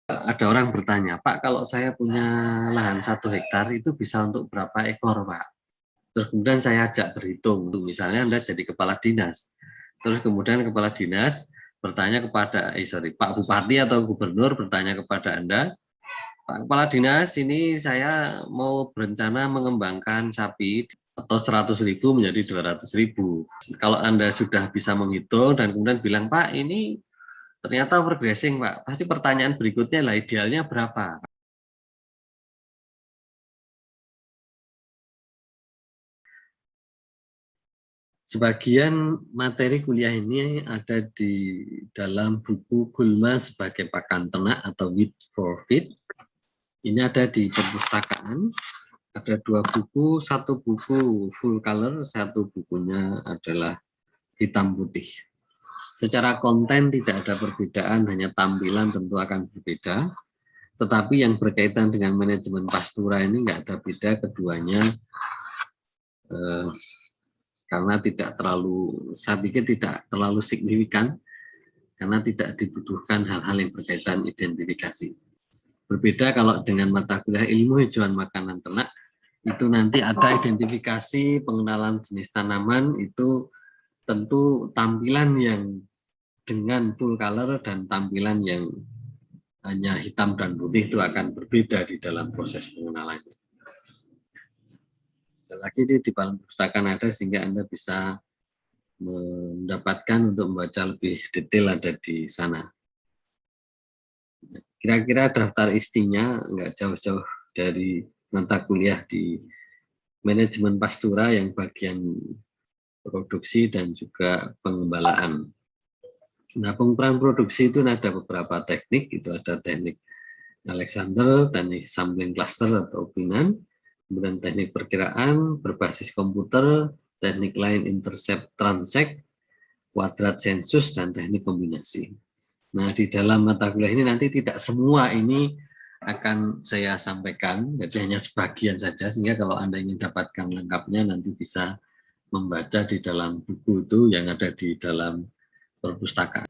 Ada orang bertanya, Pak, kalau saya punya lahan 1 hektar itu bisa untuk berapa ekor, Pak? Terus kemudian saya ajak berhitung, misalnya Anda jadi kepala dinas. Terus kemudian kepala dinas bertanya kepada, Pak Bupati atau Gubernur bertanya kepada Anda, Pak Kepala Dinas, ini saya mau berencana mengembangkan sapi atau 100.000 menjadi 200.000. Kalau Anda sudah bisa menghitung dan kemudian bilang, Pak, ini ternyata progressing, Pak. Pasti pertanyaan berikutnya lah, idealnya berapa? Sebagian materi kuliah ini ada di dalam buku Gulma sebagai pakan ternak atau Wheat for Feed. Ini ada di perpustakaan. Ada 2 buku, 1 buku full color, 1 bukunya adalah hitam putih. Secara konten tidak ada perbedaan, hanya tampilan tentu akan berbeda. Tetapi yang berkaitan dengan manajemen pastura ini nggak ada beda keduanya, karena tidak terlalu, saya pikir tidak terlalu signifikan, karena tidak dibutuhkan hal-hal yang berkaitan identifikasi. Berbeda kalau dengan mata kuliah ilmu hijauan makanan ternak, itu nanti ada identifikasi, pengenalan jenis tanaman, itu tentu tampilan yang dengan full color dan tampilan yang hanya hitam dan putih itu akan berbeda di dalam proses pengenalannya. Lagi di dalam perpustakaan ada sehingga Anda bisa mendapatkan untuk membaca lebih detail ada di sana. Kira-kira daftar isinya nggak jauh-jauh dari mata kuliah di manajemen pastura yang bagian produksi dan juga pengembalaan. Nah, pengukuran produksi itu ada beberapa teknik, itu ada teknik Alexander, teknik sampling cluster atau upinan, kemudian teknik perkiraan berbasis komputer, teknik line intercept transect, kuadrat sensus, dan teknik kombinasi. Nah, di dalam mata kuliah ini nanti tidak semua ini akan saya sampaikan, jadi hanya sebagian saja, sehingga kalau Anda ingin dapatkan lengkapnya nanti bisa membaca di dalam buku itu yang ada di dalam perpustakaan.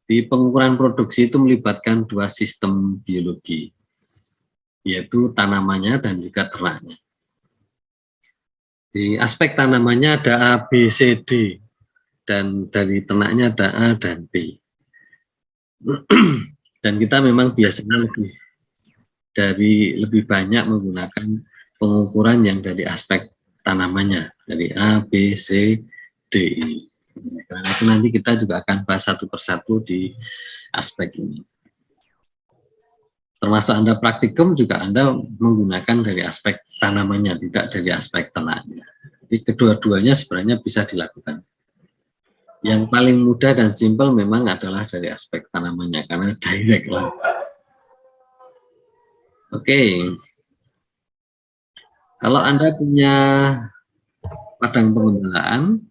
Di pengukuran produksi itu melibatkan 2 sistem biologi, yaitu tanamannya dan juga ternaknya. Di aspek tanamannya ada A, B, C, D, dan dari ternaknya ada A dan B. Dan kita memang biasanya lebih banyak menggunakan pengukuran yang dari aspek tanamannya, dari A, B, C, D. Karena itu nanti kita juga akan bahas satu persatu di aspek ini. Termasuk Anda praktikum juga Anda menggunakan dari aspek tanamannya, tidak dari aspek ternaknya. Jadi kedua-duanya sebenarnya bisa dilakukan. Yang paling mudah dan simpel memang adalah dari aspek tanamannya, karena direct lah. Oke. Kalau Anda punya padang pengembalaan,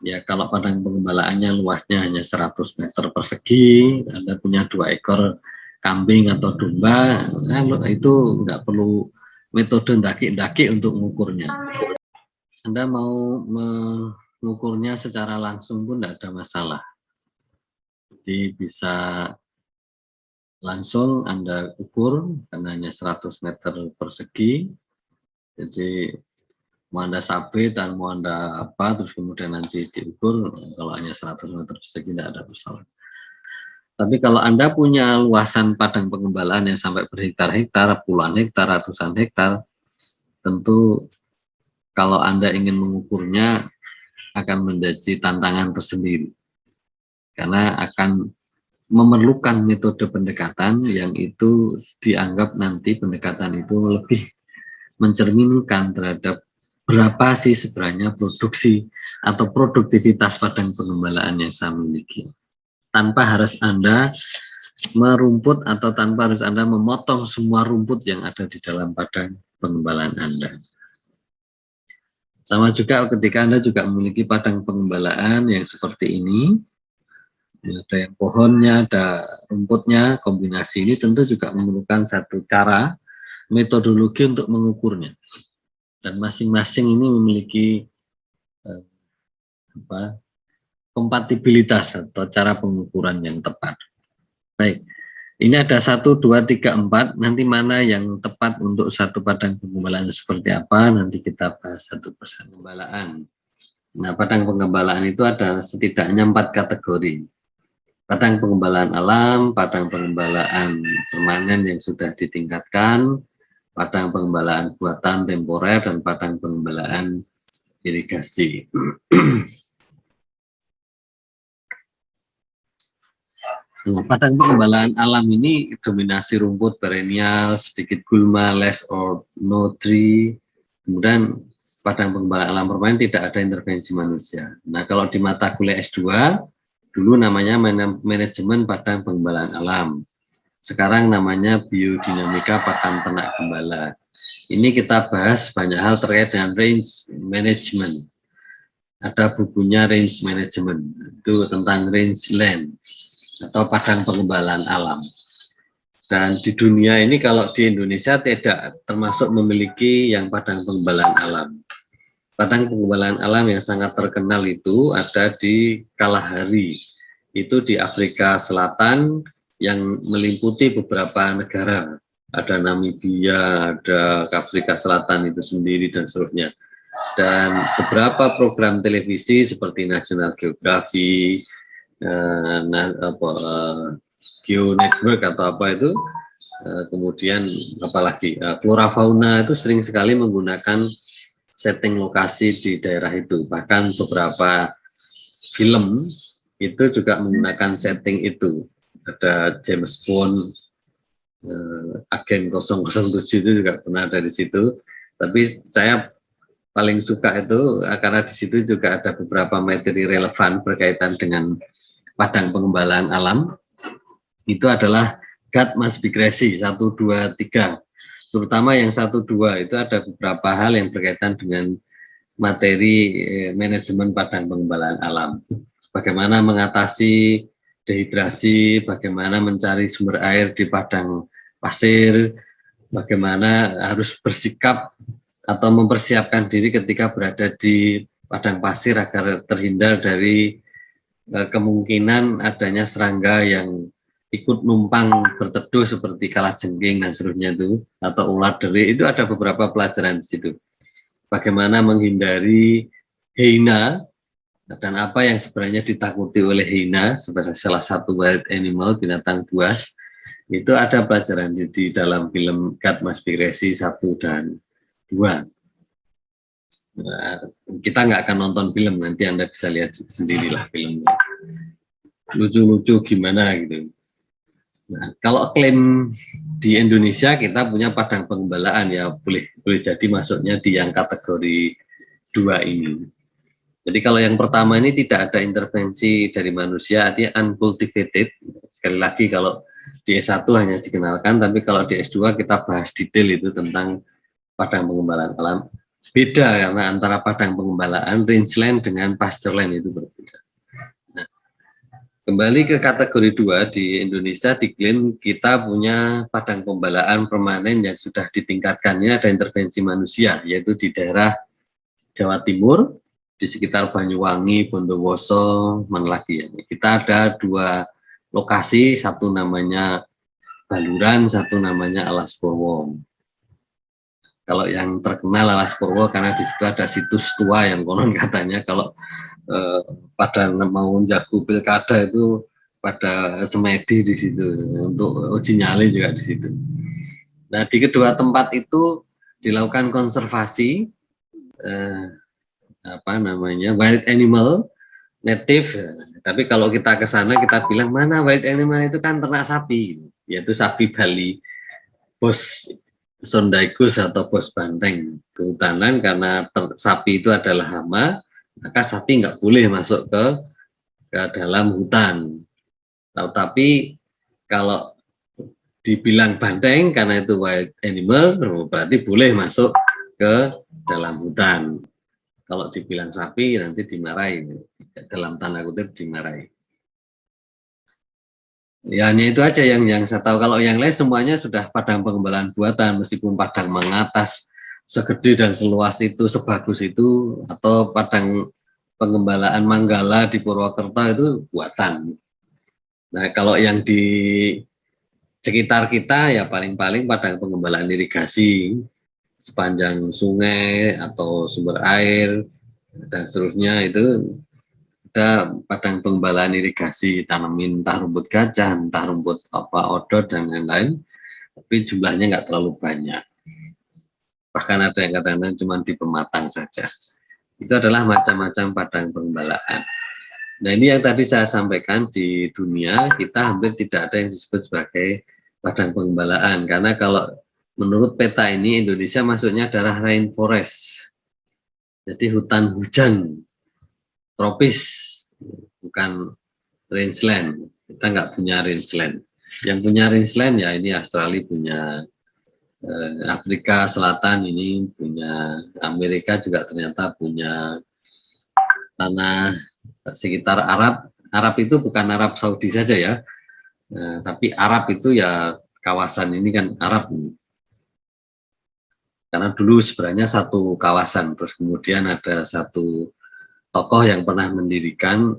ya kalau padang pengembalaannya luasnya hanya 100 meter persegi, Anda punya 2 ekor kambing atau domba, itu nggak perlu metode daki-daki untuk mengukurnya. Anda mau mengukurnya secara langsung pun tidak ada masalah. Jadi bisa langsung Anda ukur, karena hanya 100 meter persegi. Jadi mau Anda sabit dan mau Anda apa, terus kemudian nanti diukur, kalau hanya 100 meter persegi tidak ada masalah. Tapi kalau Anda punya luasan padang pengembalaan yang sampai berhektar-hektar, puluhan hektar, ratusan hektar, tentu kalau Anda ingin mengukurnya akan menjadi tantangan tersendiri. Karena akan memerlukan metode pendekatan yang itu dianggap nanti pendekatan itu lebih mencerminkan terhadap berapa sih sebenarnya produksi atau produktivitas padang pengembalaan yang saya miliki. Tanpa harus Anda merumput atau tanpa harus Anda memotong semua rumput yang ada di dalam padang pengembalaan Anda. Sama juga ketika Anda juga memiliki padang pengembalaan yang seperti ini, ada yang pohonnya, ada rumputnya, kombinasi ini tentu juga memerlukan satu cara metodologi untuk mengukurnya. Dan masing-masing ini memiliki kompatibilitas atau cara pengukuran yang tepat. Baik, Ini ada 1, 2, 3, 4. Nanti mana yang tepat untuk satu padang penggembalaan seperti apa? Nanti kita bahas satu persatu. Penggembalaan. Nah, padang penggembalaan itu ada setidaknya 4 kategori. Padang penggembalaan alam, padang penggembalaan permanen yang sudah ditingkatkan, padang penggembalaan buatan temporer, dan padang penggembalaan irigasi. Nah, padang penggembalaan alam ini dominasi rumput perennial, sedikit gulma, less or no tree. Kemudian padang penggembalaan alam permanen tidak ada intervensi manusia. Nah, kalau di mata kuliah S2, dulu namanya manajemen padang penggembalaan alam. Sekarang namanya biodinamika padang ternak gembala. Ini kita bahas banyak hal terkait dengan range management. Ada bukunya range management, itu tentang range land atau padang penggembalaan alam. Dan di dunia ini kalau di Indonesia tidak termasuk memiliki yang padang penggembalaan alam. Padang penggembalaan alam yang sangat terkenal itu ada di Kalahari, itu di Afrika Selatan yang meliputi beberapa negara. Ada Namibia, ada Afrika Selatan itu sendiri dan seterusnya. Dan beberapa program televisi seperti National Geographic, Geo Network atau apa itu, kemudian apalagi flora fauna itu sering sekali menggunakan setting lokasi di daerah itu. Bahkan beberapa film itu juga menggunakan setting itu. Ada James Bond, Agen 007 itu juga pernah ada di situ. Tapi saya paling suka itu karena di situ juga ada beberapa materi relevan berkaitan dengan padang penggembalaan alam. Itu adalah God Must Be Crazy 1, 2, 3. Terutama yang 1, 2 itu ada beberapa hal yang berkaitan dengan materi manajemen padang penggembalaan alam. Bagaimana mengatasi dehidrasi, bagaimana mencari sumber air di padang pasir, bagaimana harus bersikap atau mempersiapkan diri ketika berada di padang pasir agar terhindar dari kemungkinan adanya serangga yang ikut numpang berteduh seperti kalajengking dan seterusnya itu, atau ular deri. Itu ada beberapa pelajaran di situ. Bagaimana menghindari hyena dan apa yang sebenarnya ditakuti oleh hyena sebagai salah satu wild animal, binatang buas. Itu ada pelajaran di dalam film God Must Be Crazy 1 dan 2. Nah, kita nggak akan nonton film, nanti Anda bisa lihat sendirilah filmnya. Lucu-lucu gimana gitu. Nah, kalau klaim di Indonesia kita punya padang penggembalaan ya boleh jadi masuknya di yang kategori 2 ini. Jadi kalau yang pertama ini tidak ada intervensi dari manusia, artinya uncultivated. Sekali lagi kalau di S1 hanya dikenalkan, tapi kalau di S2 kita bahas detail itu tentang padang penggembalaan alam. Beda karena antara padang penggembalaan rangeland dengan pastureland itu berbeda. Nah, kembali ke kategori 2, di Indonesia diklaim kita punya padang penggembalaan permanen yang sudah ditingkatkannya ada intervensi manusia, yaitu di daerah Jawa Timur, di sekitar Banyuwangi, Bondowoso, mana lagi ya. Kita ada 2 lokasi, satu namanya Baluran, satu namanya Alas Purwo. Kalau yang terkenal Alas Purwo karena di situ ada situs tua yang konon katanya kalau pada mau jago pilkada itu pada semedi di situ, untuk uji nyali juga di situ. Nah, di kedua tempat itu dilakukan konservasi wild animal native. Tapi kalau kita ke sana kita bilang mana wild animal itu kan ternak sapi, yaitu sapi Bali, bos Sondaikus atau bos banteng kehutanan, karena sapi itu adalah hama, maka sapi nggak boleh masuk ke dalam hutan. Tapi kalau dibilang banteng karena itu wild animal, berarti boleh masuk ke dalam hutan. Kalau dibilang sapi nanti dimarahi, dalam tanda kutip dimarahi. Ya hanya itu aja yang saya tahu. Kalau yang lain semuanya sudah padang penggembalaan buatan, meskipun padang mengatas segede dan seluas itu, sebagus itu, atau padang penggembalaan Manggala di Purwokerto itu buatan. Nah kalau yang di sekitar kita ya paling-paling padang pengembalaan irigasi sepanjang sungai atau sumber air dan seterusnya itu ada padang pengembalaan irigasi, tanamin entah rumput gajah, entah rumput apa odot dan lain-lain, tapi jumlahnya nggak terlalu banyak. Bahkan ada yang kadang-kadang cuma di pematang saja. Itu adalah macam-macam padang pengembalaan. Nah ini yang tadi saya sampaikan, di dunia kita hampir tidak ada yang disebut sebagai padang pengembalaan, karena kalau menurut peta ini Indonesia masuknya adalah rainforest, jadi hutan hujan tropis, bukan rangeland. Kita nggak punya rangeland. Yang punya rangeland ya ini Australia punya, Afrika Selatan ini punya, Amerika juga ternyata punya tanah sekitar Arab. Arab itu bukan Arab Saudi saja ya, tapi Arab itu ya kawasan ini kan Arab. Karena dulu sebenarnya satu kawasan, terus kemudian ada satu tokoh yang pernah mendirikan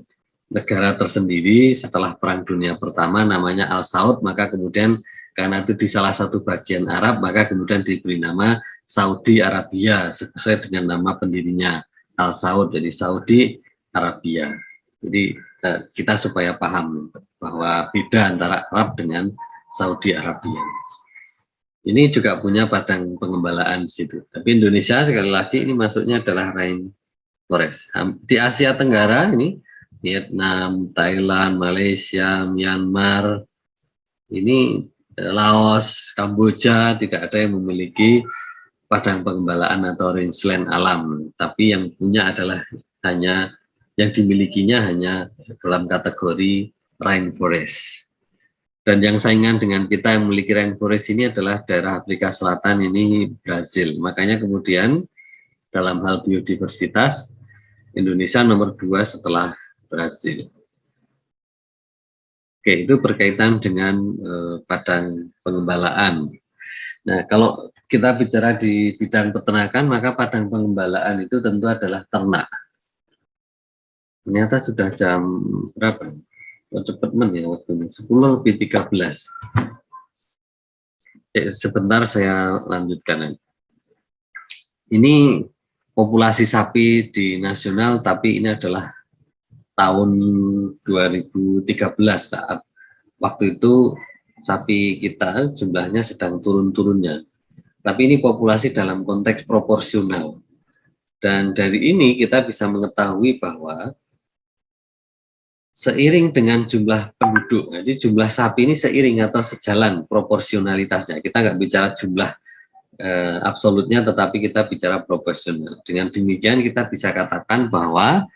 negara tersendiri setelah Perang Dunia Pertama namanya Al Saud, maka kemudian karena itu di salah satu bagian Arab, maka kemudian diberi nama Saudi Arabia sesuai dengan nama pendirinya Al Saud, jadi Saudi Arabia. Jadi kita supaya paham bahwa beda antara Arab dengan Saudi Arabia. Ini juga punya padang pengembalaan di situ. Tapi Indonesia sekali lagi ini masuknya adalah rainforest. Di Asia Tenggara ini Vietnam, Thailand, Malaysia, Myanmar, ini Laos, Kamboja tidak ada yang memiliki padang pengembalaan atau rangeland alam. Tapi yang punya adalah hanya yang dimilikinya hanya dalam kategori rainforest. Dan yang saingan dengan kita yang memiliki rainforest ini adalah daerah Afrika Selatan, ini Brazil. Makanya kemudian dalam hal biodiversitas Indonesia nomor 2 setelah Brazil. Oke, itu berkaitan dengan padang pengembalaan. Nah, kalau kita bicara di bidang peternakan, maka padang pengembalaan itu tentu adalah ternak. Ternyata sudah jam berapa? Cepat ya waktunya, 10:13. Sebentar saya lanjutkan. Ini populasi sapi di nasional, tapi ini adalah tahun 2013 saat waktu itu sapi kita jumlahnya sedang turun-turunnya. Tapi ini populasi dalam konteks proporsional. Dan dari ini kita bisa mengetahui bahwa seiring dengan jumlah penduduk, jadi jumlah sapi ini seiring atau sejalan proporsionalitasnya. Kita nggak bicara jumlah absolutnya, tetapi kita bicara proporsional. Dengan demikian kita bisa katakan bahwa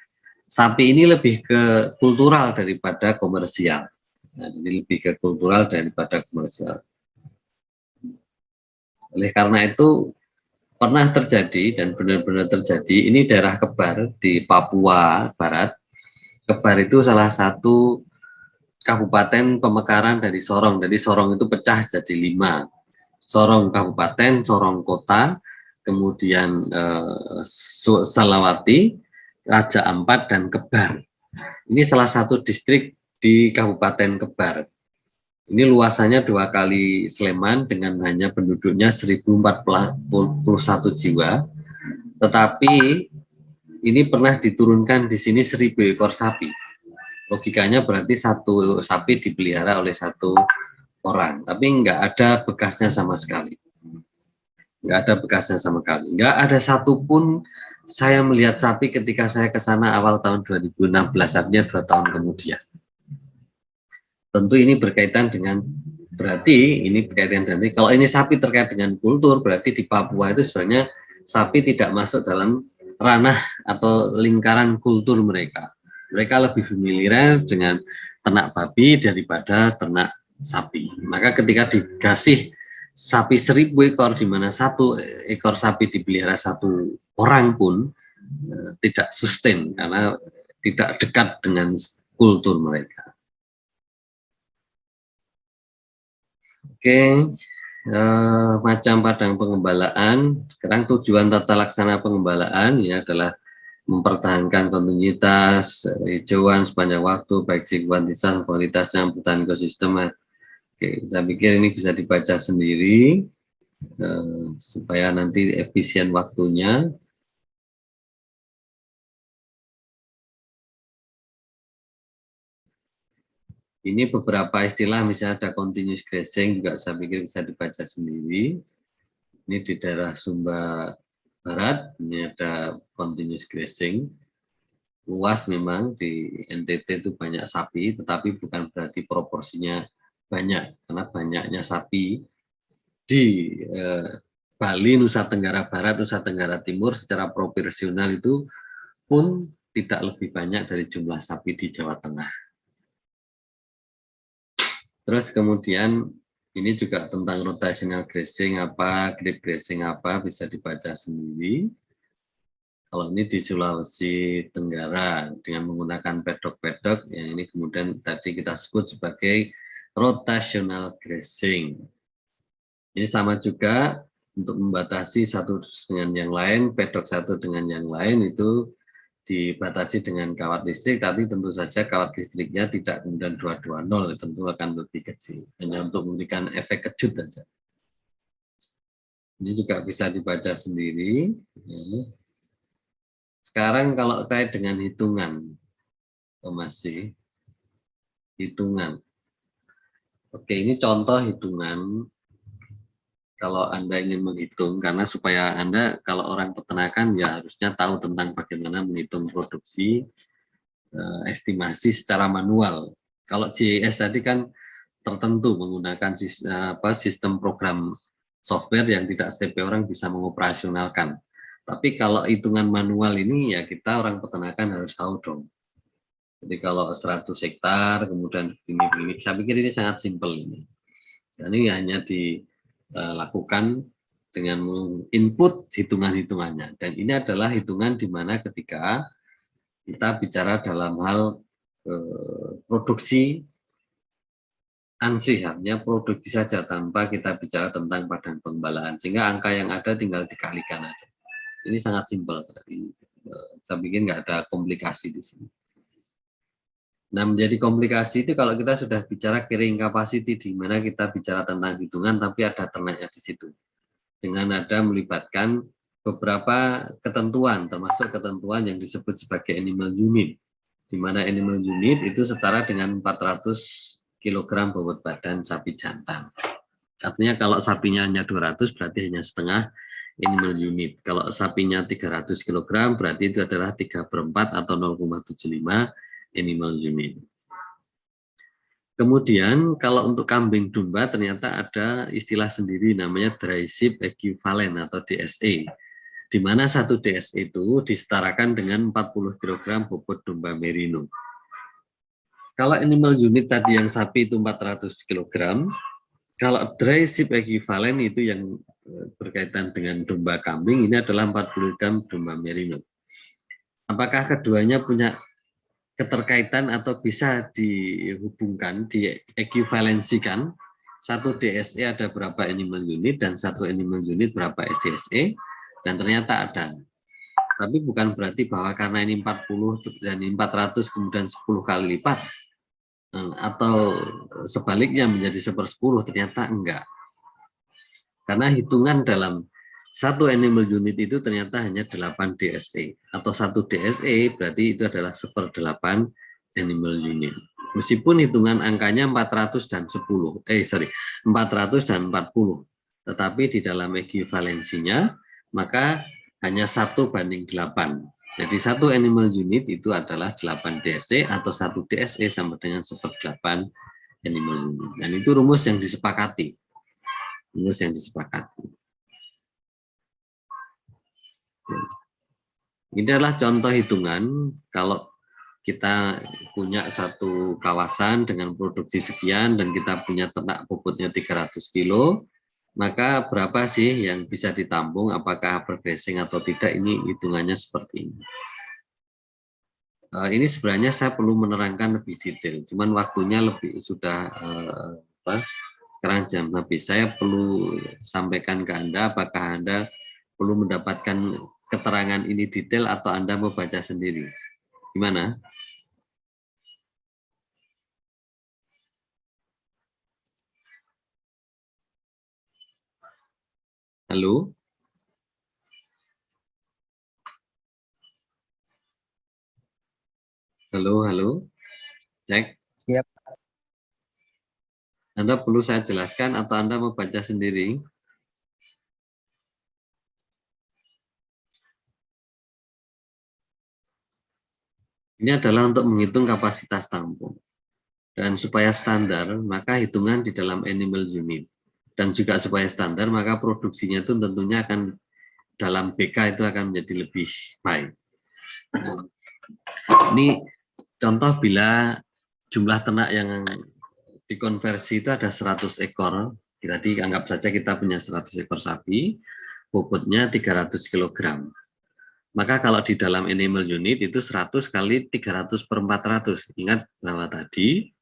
sapi ini lebih ke kultural daripada komersial. Nah, ini lebih ke kultural daripada komersial. Oleh karena itu pernah terjadi dan benar-benar terjadi, ini daerah Kebar di Papua Barat. Kebar itu salah satu kabupaten pemekaran dari Sorong. Jadi Sorong itu pecah jadi 5. Sorong Kabupaten, Sorong Kota, kemudian Salawati, Raja Ampat, dan Kebar. Ini salah satu distrik di Kabupaten Kebar. Ini luasannya 2 kali Sleman dengan hanya penduduknya 1041 jiwa. Tetapi ini pernah diturunkan di sini 1000 ekor sapi. Logikanya berarti satu sapi dipelihara oleh satu orang, tapi nggak ada bekasnya sama sekali. Nggak ada bekasnya sama sekali. Nggak ada satupun saya melihat sapi ketika saya ke sana awal tahun 2016, artinya 2 tahun kemudian. Tentu ini berkaitan dengan, berarti ini berkaitan dengan, kalau ini sapi terkait dengan kultur, berarti di Papua itu sebenarnya sapi tidak masuk dalam ranah atau lingkaran kultur mereka. Mereka lebih familiar dengan ternak babi daripada ternak sapi. Maka ketika dikasih sapi 1000 ekor, di mana 1 ekor sapi dipelihara 1 orang pun tidak sustain karena tidak dekat dengan kultur mereka. Oke, macam padang pengembalaan. Sekarang tujuan tata laksana pengembalaan ini adalah mempertahankan kontinuitas hijauan sepanjang waktu, baik segi kuantitas dan kualitasnya, pertahanan ekosistem, Oke, saya pikir ini bisa dibaca sendiri supaya nanti efisien waktunya. Ini beberapa istilah, misalnya ada continuous grazing, juga saya pikir bisa dibaca sendiri. Ini di daerah Sumba Barat, ini ada continuous grazing. Luas memang, di NTT itu banyak sapi, tetapi bukan berarti proporsinya banyak, karena banyaknya sapi di Bali, Nusa Tenggara Barat, Nusa Tenggara Timur secara proporsional itu pun tidak lebih banyak dari jumlah sapi di Jawa Tengah. Terus kemudian ini juga tentang rotational grazing apa, grip grazing apa, bisa dibaca sendiri. Kalau ini di Sulawesi Tenggara dengan menggunakan pedok-pedok, yang ini kemudian tadi kita sebut sebagai rotational grazing. Ini sama juga untuk membatasi satu dengan yang lain, pedok satu dengan yang lain itu dibatasi dengan kawat listrik, tapi tentu saja kawat listriknya tidak kemudian 220, tentu akan lebih kecil, hanya untuk memberikan efek kejut saja. Ini juga bisa dibaca sendiri. Sekarang kalau terkait dengan hitungan, masih hitungan. Oke, ini contoh hitungan. Kalau Anda ingin menghitung, karena supaya Anda kalau orang peternakan ya harusnya tahu tentang bagaimana menghitung produksi, estimasi secara manual. Kalau GIS tadi kan tertentu menggunakan sistem program software yang tidak setiap orang bisa mengoperasionalkan. Tapi kalau hitungan manual ini ya kita orang peternakan harus tahu dong. Jadi kalau 100 hektar kemudian begini, saya pikir ini sangat simpel ini. Dan ini hanya dilakukan dengan input hitungan-hitungannya. Dan ini adalah hitungan di mana ketika kita bicara dalam hal produksi ansih, artinya produksi saja tanpa kita bicara tentang padang penggembalaan, sehingga angka yang ada tinggal dikalikan aja. Ini sangat simpel. Saya pikir nggak ada komplikasi di sini. Nah, menjadi komplikasi itu kalau kita sudah bicara carrying capacity, di mana kita bicara tentang hitungan, tapi ada ternaknya di situ. Dengan ada melibatkan beberapa ketentuan, termasuk ketentuan yang disebut sebagai animal unit, di mana animal unit itu setara dengan 400 kg bobot badan sapi jantan. Artinya kalau sapinya hanya 200 berarti hanya setengah animal unit. Kalau sapinya 300 kg berarti itu adalah 3/4 atau 0,75 animal unit. Kemudian kalau untuk kambing domba ternyata ada istilah sendiri namanya dry sheep equivalent atau DSE. Di mana satu DSE itu disetarakan dengan 40 kg bobot domba merino. Kalau animal unit tadi yang sapi itu 400 kg, kalau dry sheep equivalent itu yang berkaitan dengan domba kambing ini adalah 40 gram domba merino. Apakah keduanya punya keterkaitan atau bisa dihubungkan, diekuivalensikan? Satu DSE ada berapa animal unit dan satu animal unit berapa DSE, dan ternyata ada. Tapi bukan berarti bahwa karena ini 40 dan ini 400 kemudian 10 kali lipat, atau sebaliknya menjadi 1/10, ternyata enggak. Karena hitungan dalam satu animal unit itu ternyata hanya 8 DSE, atau satu DSE berarti itu adalah 1/8 animal unit. Meskipun hitungan angkanya 400 dan 10, 400 dan 40, tetapi di dalam ekuivalensinya maka hanya 1/8. Jadi satu animal unit itu adalah 8 DSE, atau satu DSE sama dengan 1/8 animal unit. Dan itu rumus yang disepakati. Rumus yang disepakati. Ini adalah contoh hitungan. Kalau kita punya satu kawasan dengan produksi sekian dan kita punya ternak bobotnya 300 kilo, maka berapa sih yang bisa ditampung, apakah progressing atau tidak, ini hitungannya seperti ini. Ini sebenarnya saya perlu menerangkan lebih detail, cuman waktunya sudah sekarang jam habis. Saya perlu sampaikan ke Anda, apakah Anda perlu mendapatkan keterangan ini detail atau Anda mau baca sendiri? Gimana? Halo? Halo, halo? Cek. Yap. Anda perlu saya jelaskan atau Anda mau baca sendiri? Ini adalah untuk menghitung kapasitas tampung. Dan supaya standar, maka hitungan di dalam animal unit. Dan juga supaya standar, maka produksinya itu tentunya akan dalam BK itu akan menjadi lebih baik. Ini contoh bila jumlah ternak yang dikonversi itu ada 100 ekor, berarti anggap saja kita punya 100 ekor sapi, bobotnya 300 kg. Maka kalau di dalam animal unit itu 100 kali 300 per 400. Ingat bahwa tadi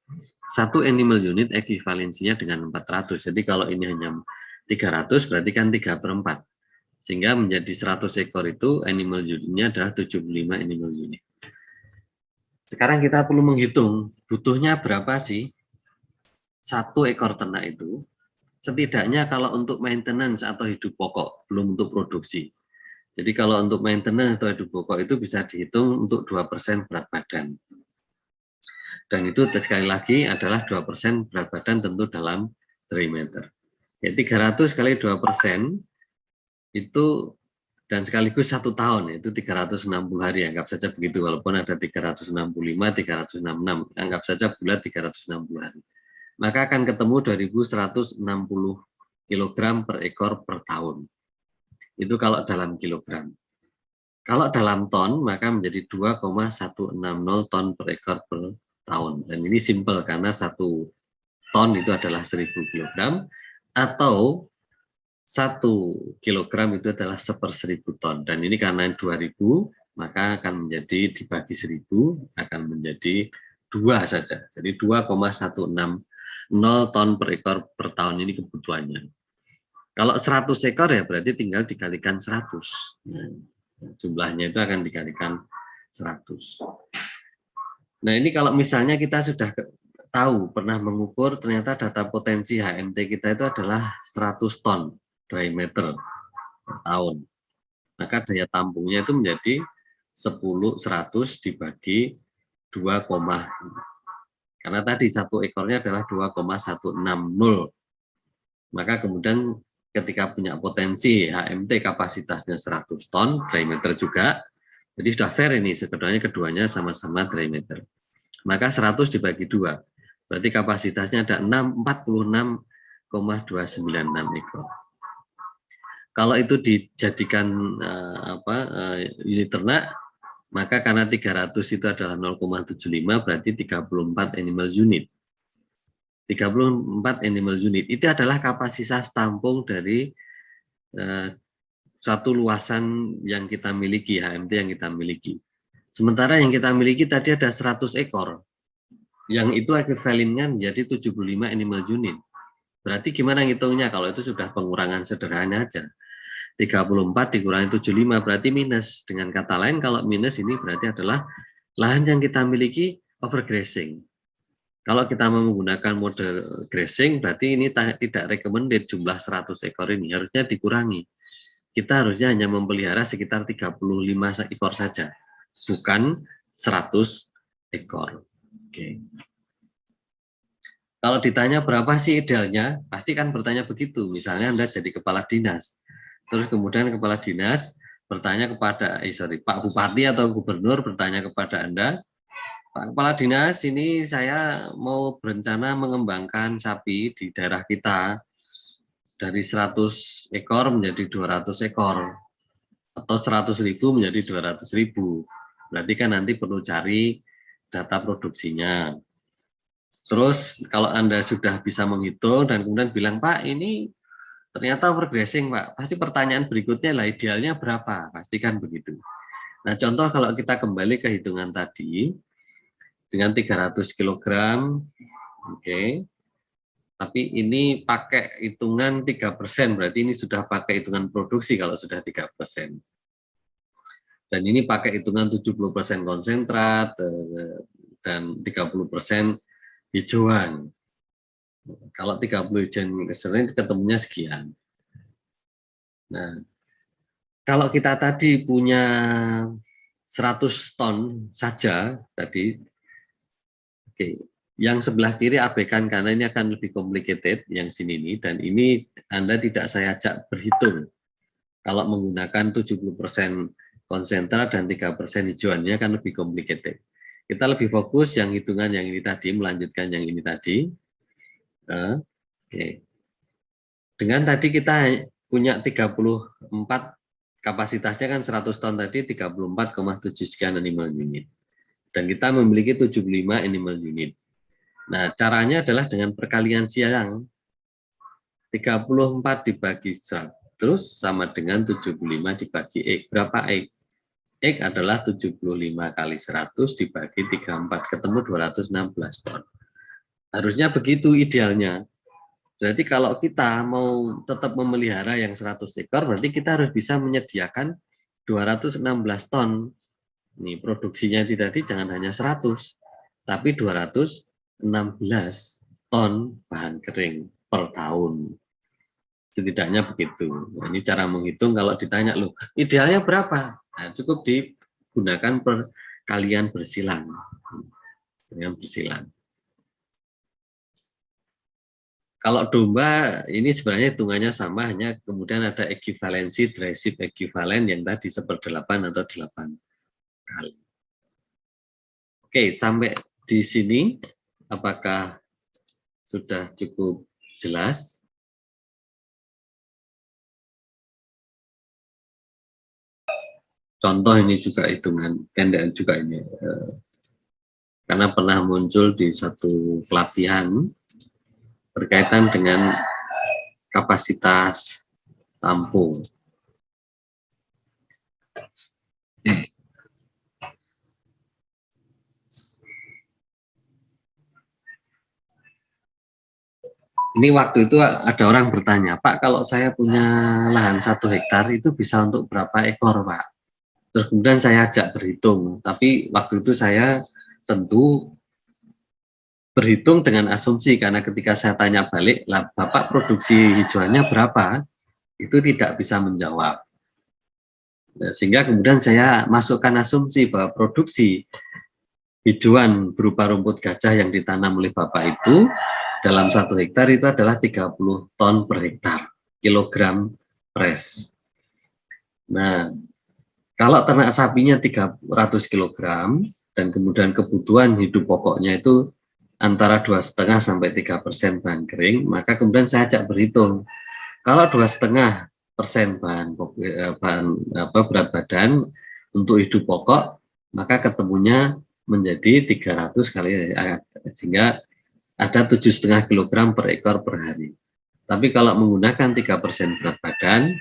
satu animal unit ekuivalensinya dengan 400. Jadi kalau ini hanya 300 berarti kan 3 per 4. Sehingga menjadi 100 ekor itu animal unitnya adalah 75 animal unit. Sekarang kita perlu menghitung butuhnya berapa sih satu ekor ternak itu. Setidaknya kalau untuk maintenance atau hidup pokok, belum untuk produksi. Jadi kalau untuk maintenance atau hidup pokok itu bisa dihitung untuk 2% berat badan. Dan itu sekali lagi adalah 2% berat badan tentu dalam dry matter. Ya, 300 kali 2% itu dan sekaligus 1 tahun, itu 360 hari, anggap saja begitu, walaupun ada 365, 366, anggap saja bulat 360 hari. Maka akan ketemu 2.160 kg per ekor per tahun. Itu kalau dalam kilogram. Kalau dalam ton, maka menjadi 2,160 ton per ekor per tahun. Dan ini simple karena 1 ton itu adalah 1.000 kg, atau 1 kilogram itu adalah 1/1000 ton. Dan ini karena 2.000, maka akan menjadi dibagi 1.000, akan menjadi 2 saja. Jadi 2,160 ton per ekor per tahun ini kebutuhannya. Kalau 100 ekor ya berarti tinggal dikalikan 100. Nah, jumlahnya itu akan dikalikan 100. Nah, ini kalau misalnya kita sudah tahu, pernah mengukur, ternyata data potensi HMT kita itu adalah 100 ton dry matter per tahun. Maka daya tampungnya itu menjadi 100 dibagi 2, karena tadi satu ekornya adalah 2,160. Maka kemudian ketika punya potensi HMT kapasitasnya 100 ton, dry matter juga, jadi sudah fair ini, sebenarnya keduanya sama-sama dry matter. Maka 100 dibagi 2, berarti kapasitasnya ada 46,296 ekor. Kalau itu dijadikan unit ternak, maka karena 300 itu adalah 0,75, berarti 34 animal unit. 34 animal unit itu adalah kapasitas tampung dari satu luasan yang kita miliki, HMT yang kita miliki. Sementara yang kita miliki tadi ada 100 ekor, yang itu ekuivalennya menjadi 75 animal unit. Berarti gimana ngitungnya? Kalau itu sudah pengurangan sederhana aja. 34 dikurangi 75 berarti minus. Dengan kata lain, kalau minus ini berarti adalah lahan yang kita miliki overgrazing. Kalau kita mau menggunakan mode grazing, berarti ini tidak recommended jumlah 100 ekor ini, harusnya dikurangi. Kita harusnya hanya memelihara sekitar 35 ekor saja, bukan 100 ekor. Oke. Kalau ditanya berapa sih idealnya, pasti kan bertanya begitu. Misalnya Anda jadi kepala dinas, terus kemudian kepala dinas bertanya kepada, Pak Bupati atau Gubernur bertanya kepada Anda, Pak Kepala Dinas, ini saya mau berencana mengembangkan sapi di daerah kita dari 100 ekor menjadi 200 ekor atau 100.000 menjadi 200.000. Berarti kan nanti perlu cari data produksinya. Terus kalau Anda sudah bisa menghitung dan kemudian bilang, Pak ini ternyata overgrazing Pak, pasti pertanyaan berikutnya lah idealnya berapa? Pastikan begitu. Nah contoh kalau kita kembali ke hitungan tadi, dengan 300 kg, oke. Tapi ini pakai hitungan 3%, berarti ini sudah pakai hitungan produksi kalau sudah 3%. Dan ini pakai hitungan 70% konsentrat dan 30% hijauan. Kalau 30 hijauan ketemunya sekian. Nah, kalau kita tadi punya 100 ton saja tadi, oke, yang sebelah kiri abaikan karena ini akan lebih complicated yang sini ini, dan ini Anda tidak saya ajak berhitung. Kalau menggunakan 70% konsentrat dan 3% hijauan, ini akan lebih complicated. Kita lebih fokus yang hitungan yang ini tadi, melanjutkan yang ini tadi. Oke. Dengan tadi kita punya 34, kapasitasnya kan 100 ton tadi, 34,7 sekian animal unit. Dan kita memiliki 75 animal unit. Nah, caranya adalah dengan perkalian siang. 34 dibagi 100 sama dengan 75 dibagi X. Berapa X? X adalah 75 kali 100 dibagi 34, ketemu 216 ton. Harusnya begitu idealnya. Berarti kalau kita mau tetap memelihara yang 100 ekor, berarti kita harus bisa menyediakan 216 ton. Nih, produksinya tadi jangan hanya 100, tapi 216 ton bahan kering per tahun. Setidaknya begitu. Nah, ini cara menghitung kalau ditanya, loh, idealnya berapa? Nah, cukup digunakan perkalian bersilang. Dengan bersilang. Kalau domba ini sebenarnya hitungannya sama, hanya kemudian ada ekivalensi dry sheep ekivalen yang tadi 1/8 atau 8 kali. Oke, sampai di sini apakah sudah cukup jelas? Contoh ini juga hitungan pendek juga ini, karena pernah muncul di satu pelatihan berkaitan dengan kapasitas tampung. Ini waktu itu ada orang bertanya, Pak, kalau saya punya lahan 1 hektar itu bisa untuk berapa ekor, Pak? Terus kemudian saya ajak berhitung, tapi waktu itu saya tentu berhitung dengan asumsi, karena ketika saya tanya balik, lah Bapak produksi hijauannya berapa? Itu tidak bisa menjawab. Nah, sehingga kemudian saya masukkan asumsi bahwa produksi hijauan berupa rumput gajah yang ditanam oleh Bapak itu dalam 1 hektar itu adalah 30 ton per hektar, kilogram pres. Nah, kalau ternak sapinya 300 kilogram dan kemudian kebutuhan hidup pokoknya itu antara 2,5 sampai 3% bahan kering, maka kemudian saya ajak berhitung. Kalau 2,5% berat badan untuk hidup pokok, maka ketemunya menjadi 300 kali, sehingga ada 7,5 kg per ekor per hari. Tapi kalau menggunakan 3% berat badan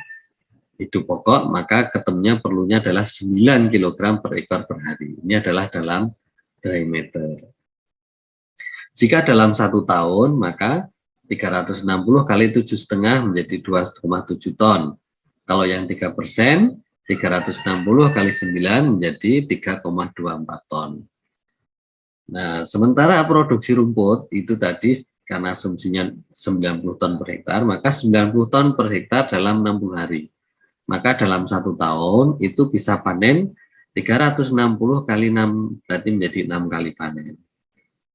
hidup pokok, maka ketemunya perlunya adalah 9 kg per ekor per hari. Ini adalah dalam dry matter. Jika dalam 1 tahun, maka 360 kali 7,5 menjadi 2,7 ton. Kalau yang 3%, 360 kali 9 menjadi 3,24 ton. Nah, sementara produksi rumput itu tadi karena asumsinya 90 ton per hektar, maka 90 ton per hektar dalam 60 hari. Maka dalam 1 tahun itu bisa panen 360 kali 6, berarti menjadi 6 kali panen.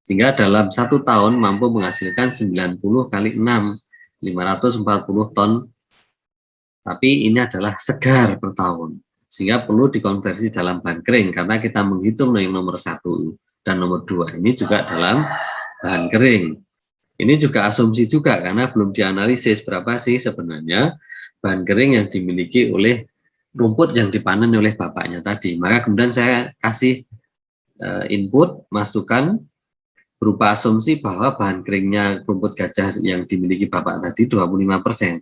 Sehingga dalam 1 tahun mampu menghasilkan 90 kali 6, 540 ton. Tapi ini adalah segar per tahun. Sehingga perlu dikonversi dalam bahan kering, karena kita menghitung yang nomor 1 dan nomor 2 ini juga dalam bahan kering. Ini juga asumsi juga, karena belum dianalisis berapa sih sebenarnya bahan kering yang dimiliki oleh rumput yang dipanen oleh bapaknya tadi. Maka kemudian saya kasih input, masukan berupa asumsi bahwa bahan keringnya rumput gajah yang dimiliki bapak tadi 25%.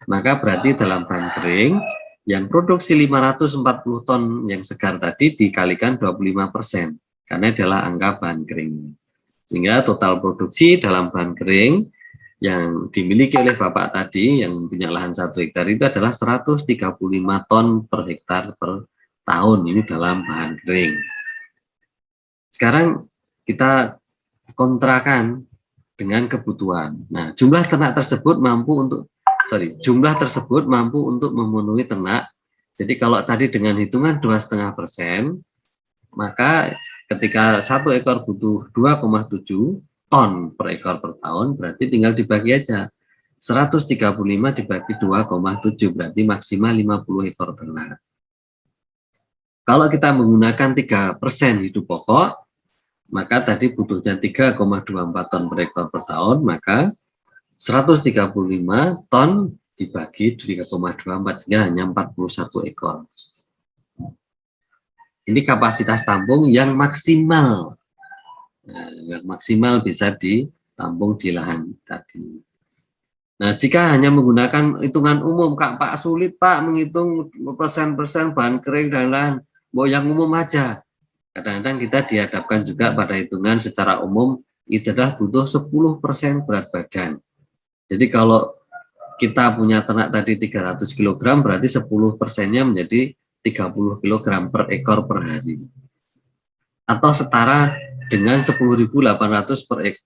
Maka berarti dalam bahan kering yang produksi 540 ton yang segar tadi dikalikan 25%, karena adalah angka bahan kering. Sehingga total produksi dalam bahan kering yang dimiliki oleh Bapak tadi yang punya lahan 1 hektar itu adalah 135 ton per hektar per tahun, ini dalam bahan kering. Sekarang kita kontrakan dengan kebutuhan. Nah, jumlah ternak tersebut mampu untuk jumlah tersebut mampu untuk memenuhi ternak. Jadi kalau tadi dengan hitungan 2,5%, maka ketika satu ekor butuh 2,7 ton per ekor per tahun, berarti tinggal dibagi aja. 135 dibagi 2,7 berarti maksimal 50 ekor ternak. Kalau kita menggunakan 3% hidup pokok, maka tadi butuhnya 3,24 ton per ekor per tahun, maka 135 ton dibagi 3,24 sehingga hanya 41 ekor. Ini kapasitas tampung yang maksimal. Nah, yang maksimal bisa ditampung di lahan tadi. Nah, jika hanya menggunakan hitungan umum, Pak, sulit Pak menghitung persen-persen bahan kering dan lain, mau yang umum aja. Kadang-kadang kita dihadapkan juga pada hitungan secara umum, itu adalah butuh 10% berat badan. Jadi kalau kita punya ternak tadi 300 kg, berarti 10%-nya menjadi 30 kg per ekor per hari. Atau setara dengan 10.800 per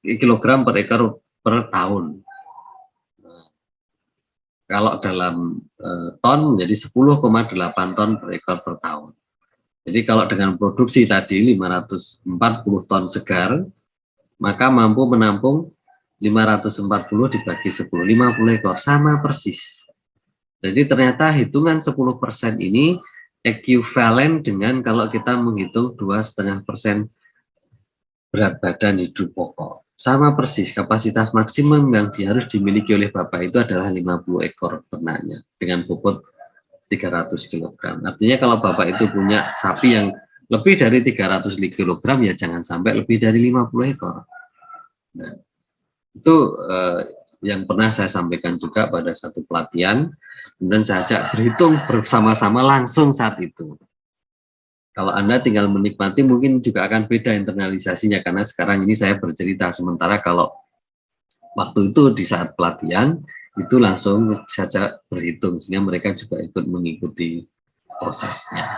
kilogram per ekor per tahun. Kalau dalam ton menjadi 10,8 ton per ekor per tahun. Jadi kalau dengan produksi tadi 540 ton segar, maka mampu menampung 540 dibagi 10, 50 ekor, sama persis. Jadi ternyata hitungan 10% ini ekuivalen dengan kalau kita menghitung 2,5% berat badan hidup pokok. Sama persis, kapasitas maksimum yang harus dimiliki oleh Bapak itu adalah 50 ekor ternaknya dengan bobot 300 kg. Artinya kalau Bapak itu punya sapi yang lebih dari 300 kg, ya jangan sampai lebih dari 50 ekor. Nah, itu yang pernah saya sampaikan juga pada satu pelatihan, kemudian saya ajak berhitung bersama-sama langsung saat itu. Kalau Anda tinggal menikmati mungkin juga akan beda internalisasinya, karena sekarang ini saya bercerita, sementara kalau waktu itu di saat pelatihan itu langsung saja berhitung, sehingga mereka juga ikut mengikuti prosesnya.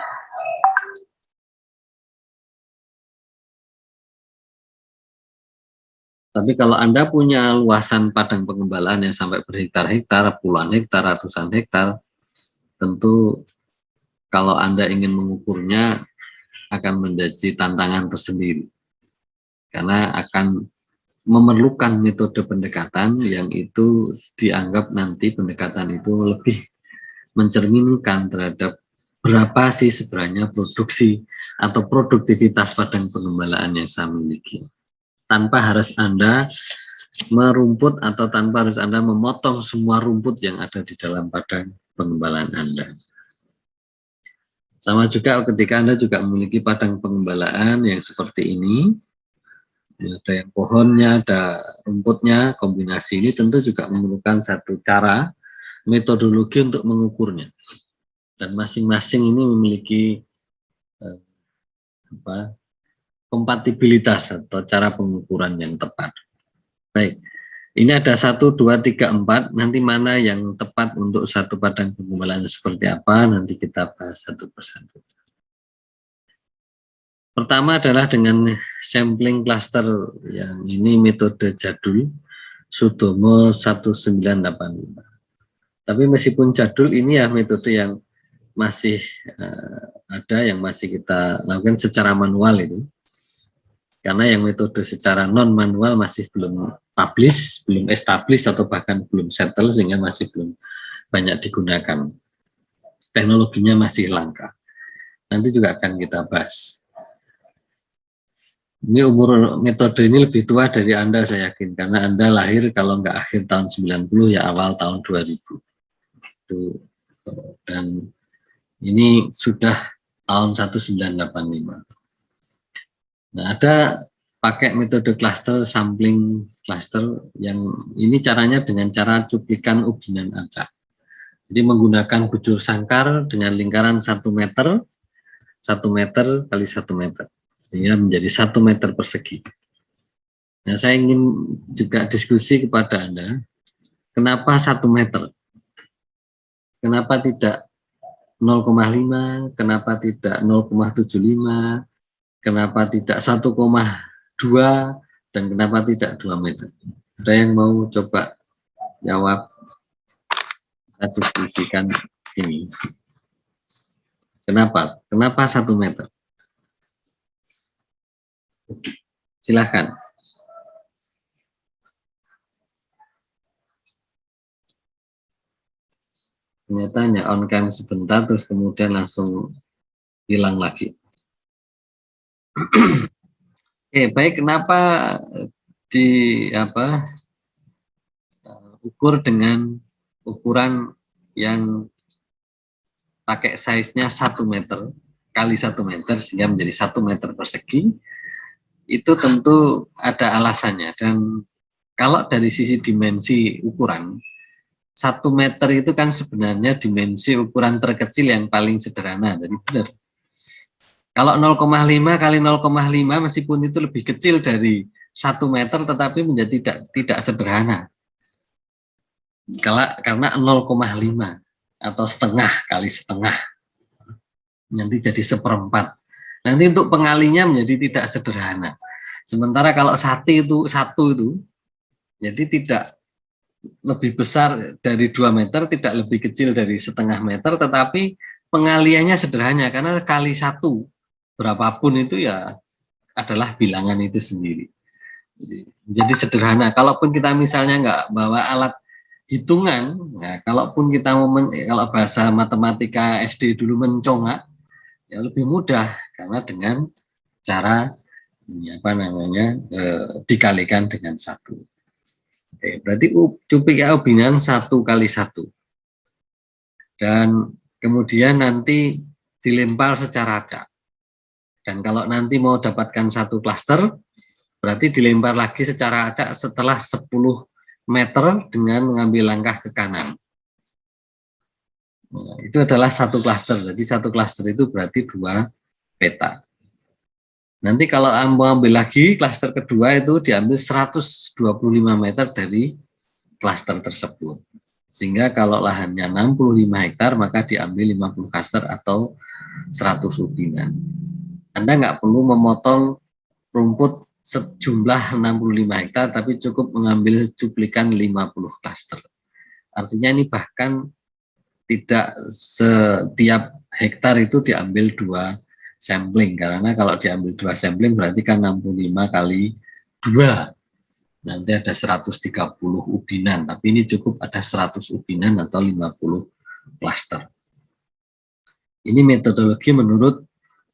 Tapi kalau Anda punya luasan padang pengembalaan yang sampai berhektar-hektar, puluhan hektar, ratusan hektar, tentu kalau Anda ingin mengukurnya akan menjadi tantangan tersendiri. Karena akan memerlukan metode pendekatan yang itu dianggap nanti pendekatan itu lebih mencerminkan terhadap berapa sih sebenarnya produksi atau produktivitas padang pengembalaan yang saya miliki. Tanpa harus Anda merumput atau tanpa harus Anda memotong semua rumput yang ada di dalam padang pengembalaan Anda. Sama juga ketika Anda juga memiliki padang pengembalaan yang seperti ini, ada yang pohonnya, ada rumputnya, kombinasi ini tentu juga memerlukan satu cara, metodologi untuk mengukurnya. Dan masing-masing ini memiliki kompatibilitas atau cara pengukuran yang tepat. Baik, ini ada 1, 2, 3, 4, nanti mana yang tepat untuk satu padang pengembalaan seperti apa, nanti kita bahas satu persatu. Pertama adalah dengan sampling cluster, yang ini metode jadul, Sudomo 1985. Tapi meskipun jadul, ini ya metode yang masih ada, yang masih kita lakukan secara manual itu. Karena yang metode secara non manual masih belum publish, belum established atau bahkan belum settle, sehingga masih belum banyak digunakan. Teknologinya masih langka. Nanti juga akan kita bahas. Ini umur metode ini lebih tua dari Anda, saya yakin, karena Anda lahir kalau nggak akhir tahun 90 ya awal tahun 2000. Dan ini sudah tahun 1985. Nah, ada pakai metode cluster, sampling cluster, yang ini caranya dengan cara cuplikan ubinan acak. Jadi menggunakan bujur sangkar dengan lingkaran 1 meter, 1 meter kali 1 meter, sehingga menjadi 1 meter persegi. Nah, saya ingin juga diskusi kepada Anda, kenapa 1 meter? Kenapa tidak 0,5, kenapa tidak 0,75, kenapa tidak 1,2, dan kenapa tidak 2 meter? Ada yang mau coba jawab? Kita diskusikan ini. Kenapa? Kenapa 1 meter? Silahkan. Ternyata hanya on cam sebentar, terus kemudian langsung hilang lagi. Oke, baik. Kenapa ukur dengan ukuran yang pakai size-nya 1 meter kali 1 meter sehingga menjadi 1 meter persegi? Itu tentu ada alasannya, dan kalau dari sisi dimensi ukuran, 1 meter itu kan sebenarnya dimensi ukuran terkecil yang paling sederhana. Jadi benar, kalau 0,5 kali 0,5 meskipun itu lebih kecil dari 1 meter tetapi menjadi tidak sederhana. Karena 0,5 atau setengah kali setengah nanti jadi 1/4. Nanti untuk pengalinya menjadi tidak sederhana. Sementara kalau satu itu jadi tidak lebih besar dari 2 meter, tidak lebih kecil dari setengah meter, tetapi pengaliannya sederhana karena kali 1 berapapun itu ya adalah bilangan itu sendiri. Jadi sederhana. Kalaupun kita misalnya nggak bawa alat hitungan, nah, kalaupun kita kalau bahasa matematika SD dulu mencongak, ya lebih mudah karena dengan cara dikalikan dengan 1. Oke, berarti CuPK ubinan 1 kali 1. Dan kemudian nanti dilempar secara acak. Dan kalau nanti mau dapatkan 1 klaster, berarti dilempar lagi secara acak setelah 10 meter dengan mengambil langkah ke kanan. Nah, itu adalah 1 klaster. Jadi 1 klaster itu berarti 2 peta. Nanti kalau mau ambil lagi klaster kedua itu diambil 125 meter dari klaster tersebut. Sehingga kalau lahannya 65 hektar maka diambil 50 klaster atau 100 ubinan. Anda nggak perlu memotong rumput sejumlah 65 hektar tapi cukup mengambil cuplikan 50 klaster. Artinya ini bahkan tidak setiap hektar itu diambil 2 sampling, karena kalau diambil 2 sampling berarti kan 65 kali 2 nanti ada 130 ubinan, tapi ini cukup ada 100 ubinan atau 50 klaster. Ini metodologi menurut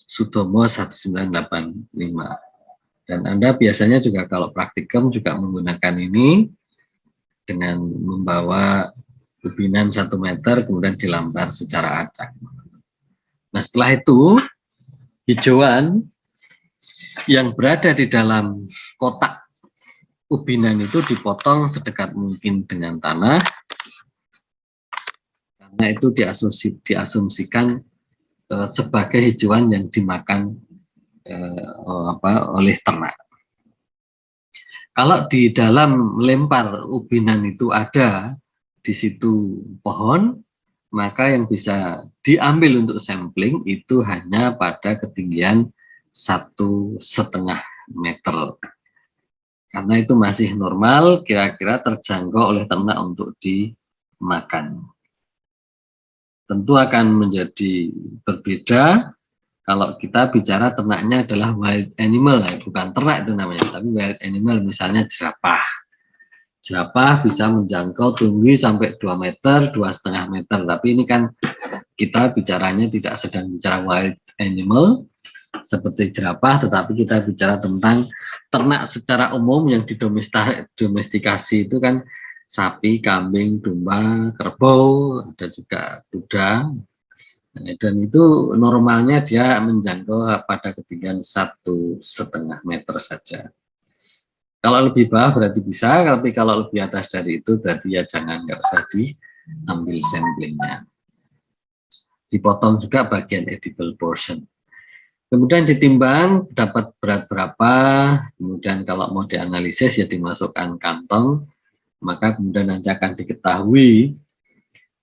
Sutomo 1985, dan Anda biasanya juga kalau praktikum juga menggunakan ini dengan membawa ubinan 1 meter kemudian dilambar secara acak. Nah, setelah itu hijauan yang berada di dalam kotak ubinan itu dipotong sedekat mungkin dengan tanah, karena itu diasumsikan sebagai hijauan yang dimakan oleh ternak. Kalau di dalam lempar ubinan itu ada di situ pohon, maka yang bisa diambil untuk sampling itu hanya pada ketinggian 1,5 meter. Karena itu masih normal, kira-kira terjangkau oleh ternak untuk dimakan. Tentu akan menjadi berbeda kalau kita bicara ternaknya adalah wild animal, bukan ternak itu namanya, tapi wild animal, misalnya jerapah. Jerapah bisa menjangkau tinggi sampai 2 meter, 2,5 meter, tapi ini kan kita bicaranya tidak sedang bicara wild animal seperti jerapah, tetapi kita bicara tentang ternak secara umum yang didomestikasi itu kan sapi, kambing, domba, kerbau, ada juga kuda, dan itu normalnya dia menjangkau pada ketinggian 1,5 meter saja. Kalau lebih bawah berarti bisa, tapi kalau lebih atas dari itu berarti ya nggak usah diambil samplingnya. Dipotong juga bagian edible portion. Kemudian ditimbang dapat berat berapa, kemudian kalau mau dianalisis ya dimasukkan kantong, maka kemudian nanti akan diketahui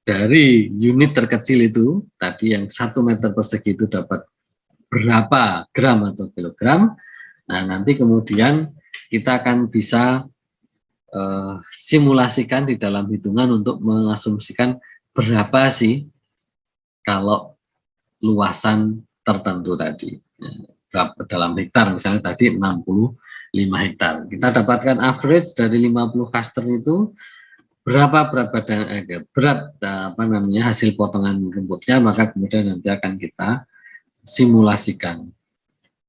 dari unit terkecil itu, tadi yang 1 meter persegi itu dapat berapa gram atau kilogram. Nah, nanti kemudian kita akan bisa simulasikan di dalam hitungan untuk mengasumsikan berapa sih kalau luasan tertentu tadi. Berapa dalam hektar, misalnya tadi 65 hektar. Kita dapatkan average dari 50 cluster itu berapa berat apa namanya hasil potongan rumputnya, maka kemudian nanti akan kita simulasikan.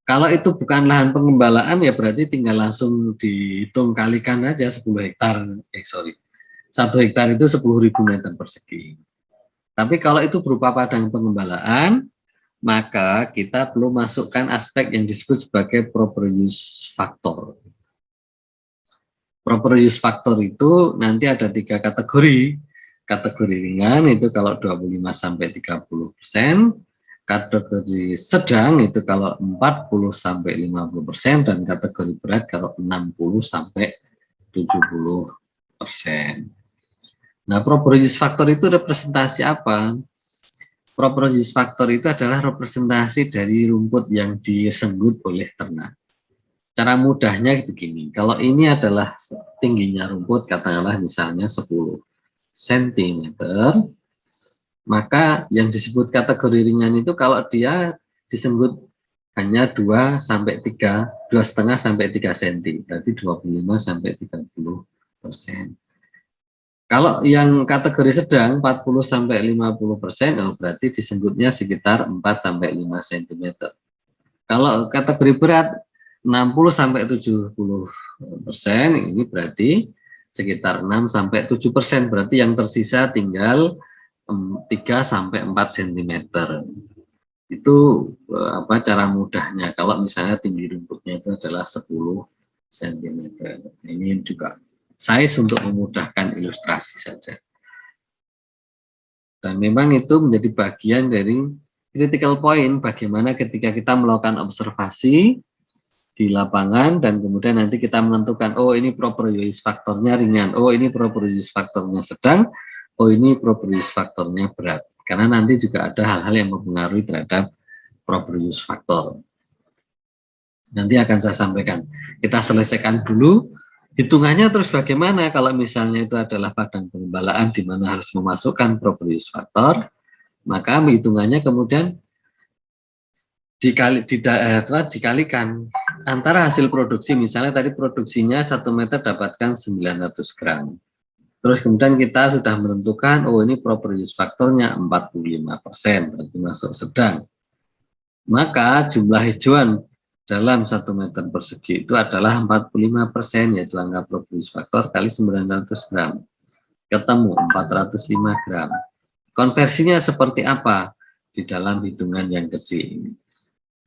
Kalau itu bukan lahan pengembalaan ya berarti tinggal langsung dihitung kalikan aja 10 hektar. 1 hektar itu 10.000 meter persegi. Tapi kalau itu berupa padang pengembalaan, maka kita perlu masukkan aspek yang disebut sebagai proper use factor. Proper use factor itu nanti ada 3 kategori. Kategori ringan itu kalau 25-30%, kategori sedang itu kalau 40-50%, dan kategori berat kalau 60-70%. Nah, proper use factor itu representasi apa? Proper use factor itu adalah representasi dari rumput yang disenggut oleh ternak. Cara mudahnya begini, kalau ini adalah tingginya rumput, katakanlah misalnya 10 cm, maka yang disebut kategori ringan itu kalau dia disenggut hanya 2,5 sampai 3 cm, berarti 25-30%. Kalau yang kategori sedang 40-50%, berarti disenggutnya sekitar 4-5 cm. Kalau kategori berat 60-70%, ini berarti sekitar 6-7%, berarti yang tersisa tinggal 3-4 cm. Itu apa cara mudahnya kalau misalnya tinggi rumputnya itu adalah 10 cm. Ini juga size untuk memudahkan ilustrasi saja. Dan memang itu menjadi bagian dari critical point, bagaimana ketika kita melakukan observasi di lapangan dan kemudian nanti kita menentukan, oh ini proper use faktornya ringan, oh ini proper use faktornya sedang, oh ini proper use faktornya berat. Karena nanti juga ada hal-hal yang mempengaruhi terhadap proper use faktor. Nanti akan saya sampaikan. Kita selesaikan dulu hitungannya, terus bagaimana kalau misalnya itu adalah padang pengembalaan di mana harus memasukkan proper use faktor, maka hitungannya kemudian dikalikan antara hasil produksi. Misalnya tadi produksinya 1 meter dapatkan 900 gram. Terus kemudian kita sudah menentukan, oh ini proper use faktornya 45%, berarti masuk sedang. Maka jumlah hijauan dalam 1 meter persegi itu adalah 45%, yaitu angka proper use faktor kali 900 gram. Ketemu 405 gram. Konversinya seperti apa di dalam hitungan yang kecil ini?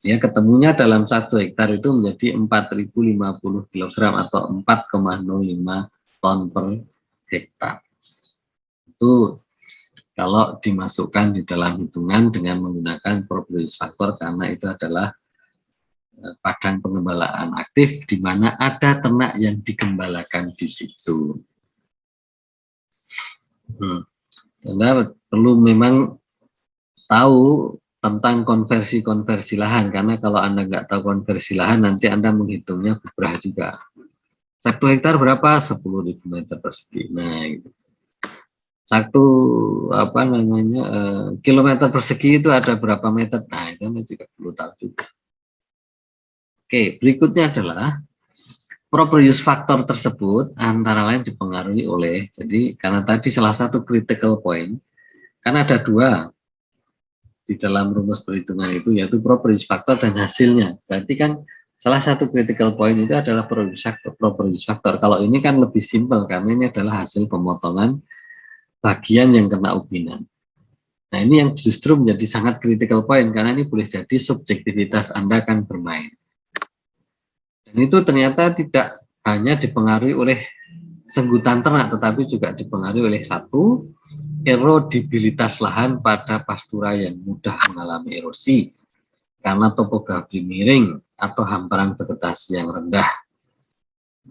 Ya, ketemunya dalam 1 hektar itu menjadi 4.050 kg atau 4,05 ton per hektar. Itu kalau dimasukkan di dalam hitungan dengan menggunakan proper use factor, karena itu adalah padang pengembalaan aktif di mana ada ternak yang digembalakan di situ. Karena perlu memang tahu tentang konversi lahan, karena kalau Anda nggak tahu konversi lahan, nanti Anda menghitungnya berubah juga. 1 hektar berapa? 10.000 meter persegi. Nah, gitu. 1 kilometer persegi itu ada berapa meter? Nah, itu Anda juga perlu tahu juga. Oke, berikutnya adalah proper use factor tersebut antara lain dipengaruhi oleh, jadi karena tadi salah satu critical point, karena ada 2 di dalam rumus perhitungan itu, yaitu proper use factor dan hasilnya. Berarti kan salah satu critical point itu adalah proper use factor. Kalau ini kan lebih simpel karena ini adalah hasil pemotongan bagian yang kena ubinan. Nah, ini yang justru menjadi sangat critical point karena ini boleh jadi subjektivitas Anda kan bermain. Dan itu ternyata tidak hanya dipengaruhi oleh senggutan ternak, tetapi juga dipengaruhi oleh satu, erodibilitas lahan pada pastura yang mudah mengalami erosi karena topografi miring atau hamparan vegetasi yang rendah.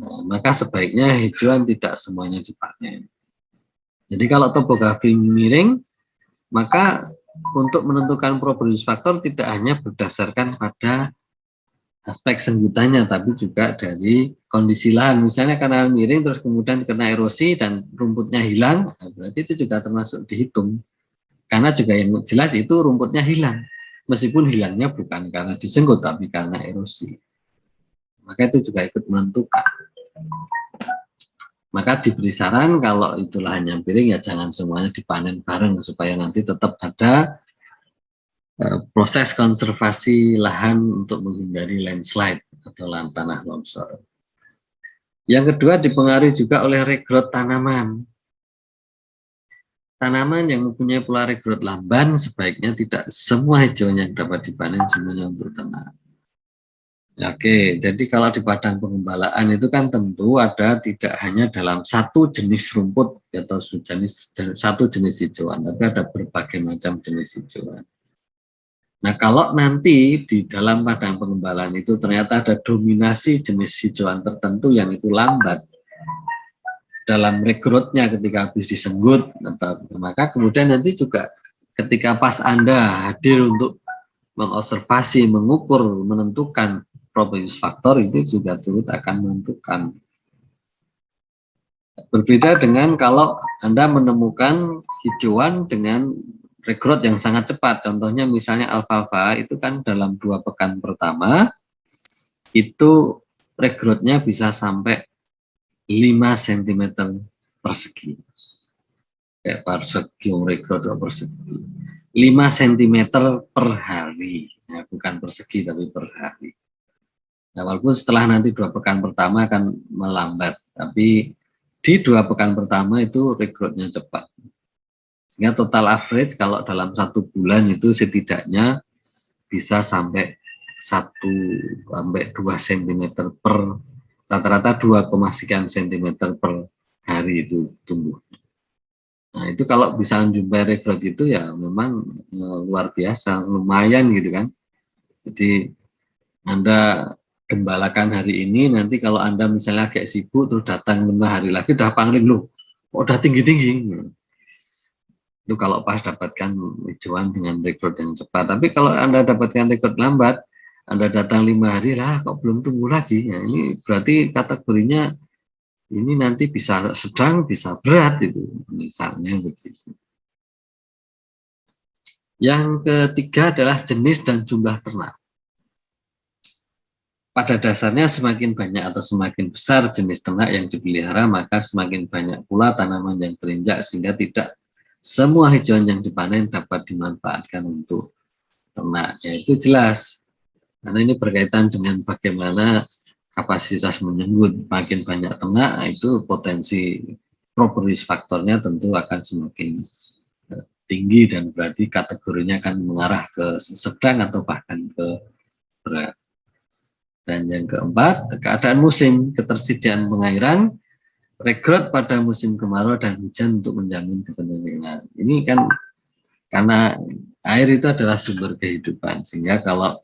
Nah, maka sebaiknya hijauan tidak semuanya dipanen. Jadi kalau topografi miring, maka untuk menentukan proper use factor tidak hanya berdasarkan pada aspek senggutannya, tapi juga dari kondisi lahan. Misalnya karena miring terus kemudian kena erosi dan rumputnya hilang, nah berarti itu juga termasuk dihitung. Karena juga yang jelas itu rumputnya hilang, meskipun hilangnya bukan karena disenggut tapi karena erosi. Maka itu juga ikut menentukan. Maka diberi saran kalau itu lahannya miring ya jangan semuanya dipanen bareng supaya nanti tetap ada proses konservasi lahan untuk menghindari landslide atau tanah longsor. Yang kedua dipengaruhi juga oleh regrowth tanaman. Tanaman yang mempunyai pola regrowth lamban sebaiknya tidak semua hijaunya yang dapat dipanen semuanya untuk tanah. Oke, jadi kalau di padang pengembalaan itu kan tentu ada tidak hanya dalam satu jenis rumput atau satu jenis hijauan, tapi ada berbagai macam jenis hijauan. Nah, kalau nanti di dalam padang pengembalaan itu ternyata ada dominasi jenis hijauan tertentu yang itu lambat dalam rekrutnya ketika habis disenggut, maka kemudian nanti juga ketika pas Anda hadir untuk mengobservasi, mengukur, menentukan probabilitas faktor itu juga turut akan menentukan. Berbeda dengan kalau Anda menemukan hijauan dengan regrowth yang sangat cepat. Contohnya misalnya alfalfa itu kan dalam 2 pekan pertama itu regrowth-nya bisa sampai 5 cm persegi. Kayak persegi, regrowth persegi. 5 cm per hari. Ya, bukan persegi tapi per hari. Nah, walaupun setelah nanti 2 pekan pertama akan melambat, tapi di 2 pekan pertama itu regrowth-nya cepat. Sehingga total average kalau dalam 1 bulan itu setidaknya bisa sampai 1 sampai 2 cm per rata-rata 2, sekian cm per hari itu tumbuh. Nah itu kalau bisa menjumpai regrowth itu ya memang luar biasa, lumayan gitu kan. Jadi Anda gembalakan hari ini, nanti kalau Anda misalnya agak sibuk terus datang 5 hari lagi udah pangling loh, udah tinggi-tinggi. Itu kalau pas dapatkan hijauan dengan regrowth yang cepat. Tapi kalau Anda dapatkan regrowth lambat, Anda datang 5 hari lah kok belum tumbuh lagi. Ya, ini berarti kategorinya ini nanti bisa sedang, bisa berat itu. Misalnya begitu. Yang ketiga adalah jenis dan jumlah ternak. Pada dasarnya semakin banyak atau semakin besar jenis ternak yang dipelihara, maka semakin banyak pula tanaman yang terinjak sehingga tidak semua hijauan yang dipanen dapat dimanfaatkan untuk ternak. Ya itu jelas. Karena ini berkaitan dengan bagaimana kapasitas menyenggut. Makin banyak ternak, itu potensi probabilitas faktornya tentu akan semakin tinggi dan berarti kategorinya akan mengarah ke sedang atau bahkan ke berat. Dan yang keempat, keadaan musim, ketersediaan pengairan, regrowth pada musim kemarau dan hujan untuk menjamin kepentingan. Ini kan karena air itu adalah sumber kehidupan, sehingga kalau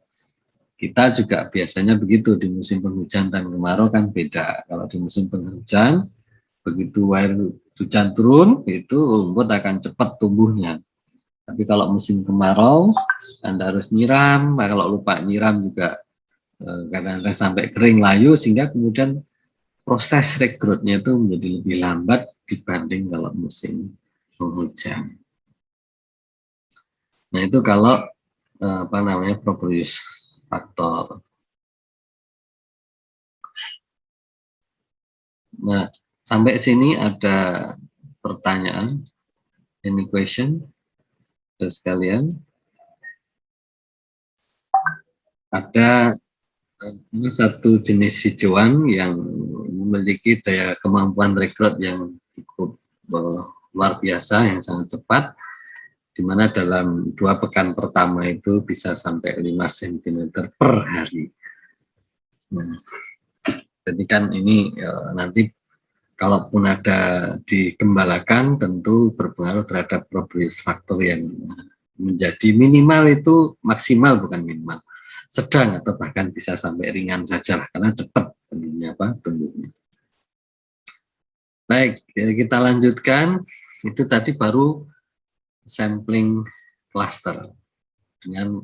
kita juga biasanya begitu di musim penghujan dan kemarau kan beda. Kalau di musim penghujan, begitu air hujan turun, itu rumput akan cepat tumbuhnya. Tapi kalau musim kemarau, Anda harus nyiram. Nah, kalau lupa nyiram juga kadang-kadang sampai kering layu, sehingga kemudian proses regrowth-nya itu menjadi lebih lambat dibanding kalau musim penghujan. Nah itu kalau apa namanya probabilitas faktor. Nah sampai sini ada pertanyaan, any question, sekalian? Ada ini satu jenis hijauan yang memiliki daya kemampuan regrowth yang cukup luar biasa, yang sangat cepat, di mana dalam 2 pekan pertama itu bisa sampai 5 cm per hari. Nah, jadi kan ini nanti kalaupun ada digembalakan tentu berpengaruh terhadap probabilitas faktor yang menjadi minimal itu maksimal, bukan minimal, sedang atau bahkan bisa sampai ringan saja lah, karena cepat tumbuhnya. Baik, kita lanjutkan. Itu tadi baru sampling cluster dengan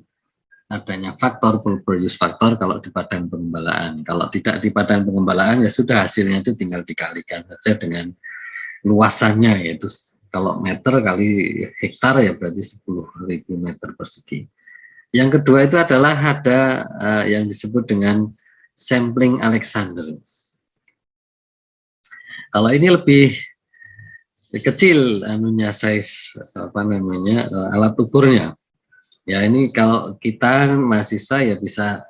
adanya faktor produce faktor kalau di padang pengembalaan. Kalau tidak di padang pengembalaan ya sudah, hasilnya itu tinggal dikalikan saja dengan luasannya, yaitu kalau meter kali hektar ya berarti 10.000 meter persegi. Yang kedua itu adalah ada yang disebut dengan sampling Alexander. Kalau ini lebih kecil anunya, size alat ukurnya. Ya ini kalau kita mahasiswa ya bisa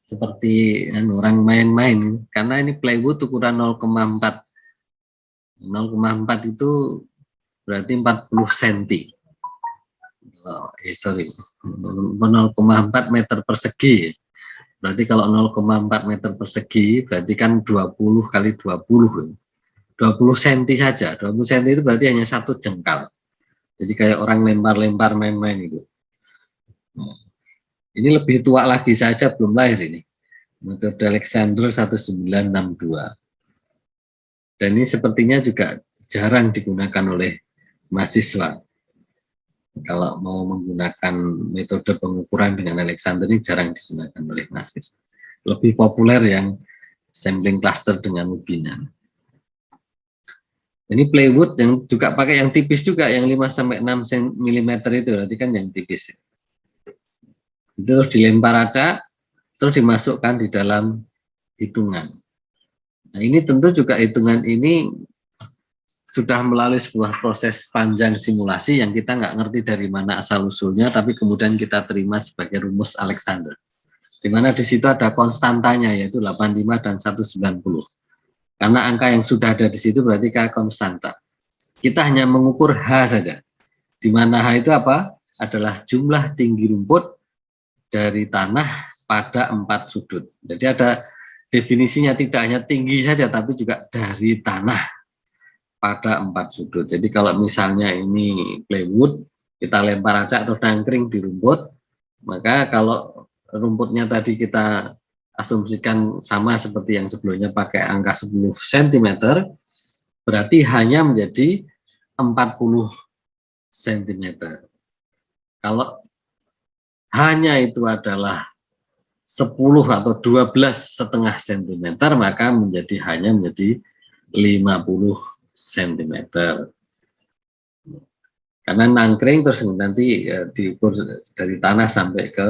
seperti orang main-main, karena ini plywood ukuran 0,4. 0,4 itu berarti 40 cm. Sorry, 0,4 meter persegi. Berarti kalau 0,4 meter persegi berarti kan 20 kali 20. 20 cm saja. 20 cm itu berarti hanya satu jengkal. Jadi kayak orang lempar-lempar main-main itu. Ini lebih tua lagi saja, belum lahir ini. Metode Alexander 1962. Dan ini sepertinya juga jarang digunakan oleh mahasiswa. Kalau mau menggunakan metode pengukuran dengan Alexander ini jarang digunakan oleh mahasiswa. Lebih populer yang sampling cluster dengan ubinan. Ini plywood yang juga pakai yang tipis juga, yang 5-6 mm itu, berarti kan yang tipis. Itu terus dilempar acak, terus dimasukkan di dalam hitungan. Nah ini tentu juga hitungan ini sudah melalui sebuah proses panjang simulasi yang kita nggak ngerti dari mana asal usulnya, tapi kemudian kita terima sebagai rumus Alexander. Di mana di situ ada konstantanya, yaitu 85 dan 190. Karena angka yang sudah ada di situ berarti K konstanta. Kita hanya mengukur H saja. Di mana H itu apa? Adalah jumlah tinggi rumput dari tanah pada 4 sudut. Jadi ada definisinya, tidak hanya tinggi saja, tapi juga dari tanah pada 4 sudut. Jadi kalau misalnya ini plywood, kita lempar acak atau nangkring di rumput, maka kalau rumputnya tadi kita asumsikan sama seperti yang sebelumnya pakai angka 10 cm, berarti hanya menjadi 40 cm. Kalau hanya itu adalah 10 atau 12,5 cm, maka hanya menjadi 50 cm. Karena nangkring terus nanti diukur dari tanah sampai ke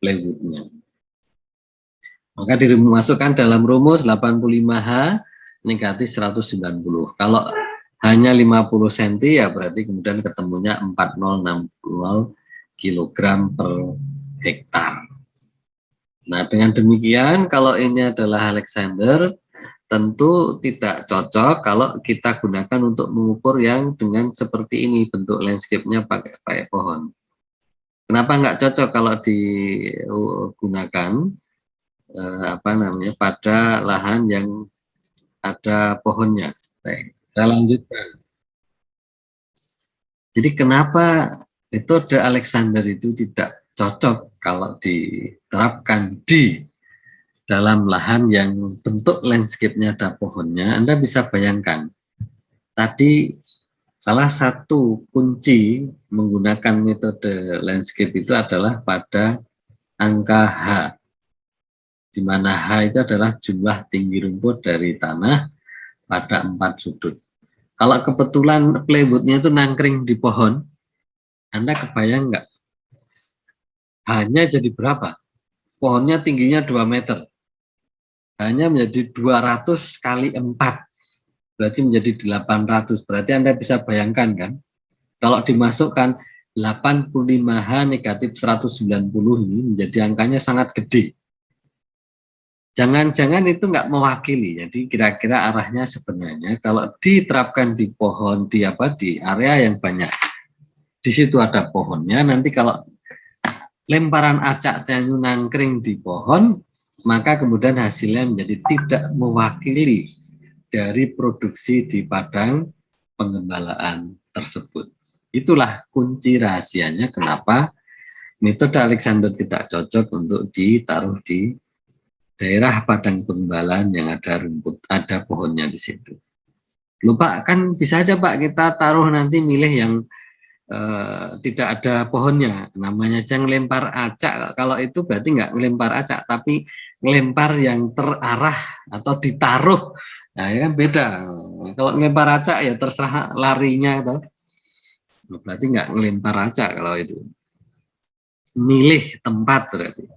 plywoodnya. Maka dimasukkan dalam rumus 85H negatif 190. Kalau hanya 50 cm ya berarti kemudian ketemunya 4060 kg per hektar. Nah dengan demikian kalau ini adalah Alexander, tentu tidak cocok kalau kita gunakan untuk mengukur yang dengan seperti ini, bentuk landscape-nya pakai pohon. Kenapa nggak cocok kalau digunakan pada lahan yang ada pohonnya? Baik, kita lanjutkan. Jadi kenapa metode Alexander itu tidak cocok kalau diterapkan di dalam lahan yang bentuk landscape-nya ada pohonnya? Anda bisa bayangkan, tadi salah satu kunci menggunakan metode landscape itu adalah pada angka H, di mana H itu adalah jumlah tinggi rumput dari tanah pada 4 sudut. Kalau kebetulan plywoodnya itu nangkring di pohon, Anda kebayang nggak? Hanya jadi berapa? Pohonnya tingginya 2 meter. Hanya menjadi 200 kali 4. Berarti menjadi 800. Berarti Anda bisa bayangkan kan? Kalau dimasukkan 85H negatif 190 ini menjadi angkanya sangat gede. Jangan-jangan itu nggak mewakili. Jadi kira-kira arahnya sebenarnya kalau diterapkan di pohon, di area yang banyak, di situ ada pohonnya, nanti kalau lemparan acaknya nangkring di pohon, maka kemudian hasilnya menjadi tidak mewakili dari produksi di padang pengembalaan tersebut. Itulah kunci rahasianya kenapa metode Alexander tidak cocok untuk ditaruh di daerah padang pengembalaan yang ada rumput, ada pohonnya di situ. Lupa kan bisa aja Pak kita taruh nanti milih yang tidak ada pohonnya, namanya aja ngelempar acak. Kalau itu berarti nggak ngelempar acak, tapi ngelempar yang terarah atau ditaruh. Nah, ya kan beda. Kalau ngelempar acak ya terserah larinya, atau berarti nggak ngelempar acak kalau itu. Milih tempat berarti.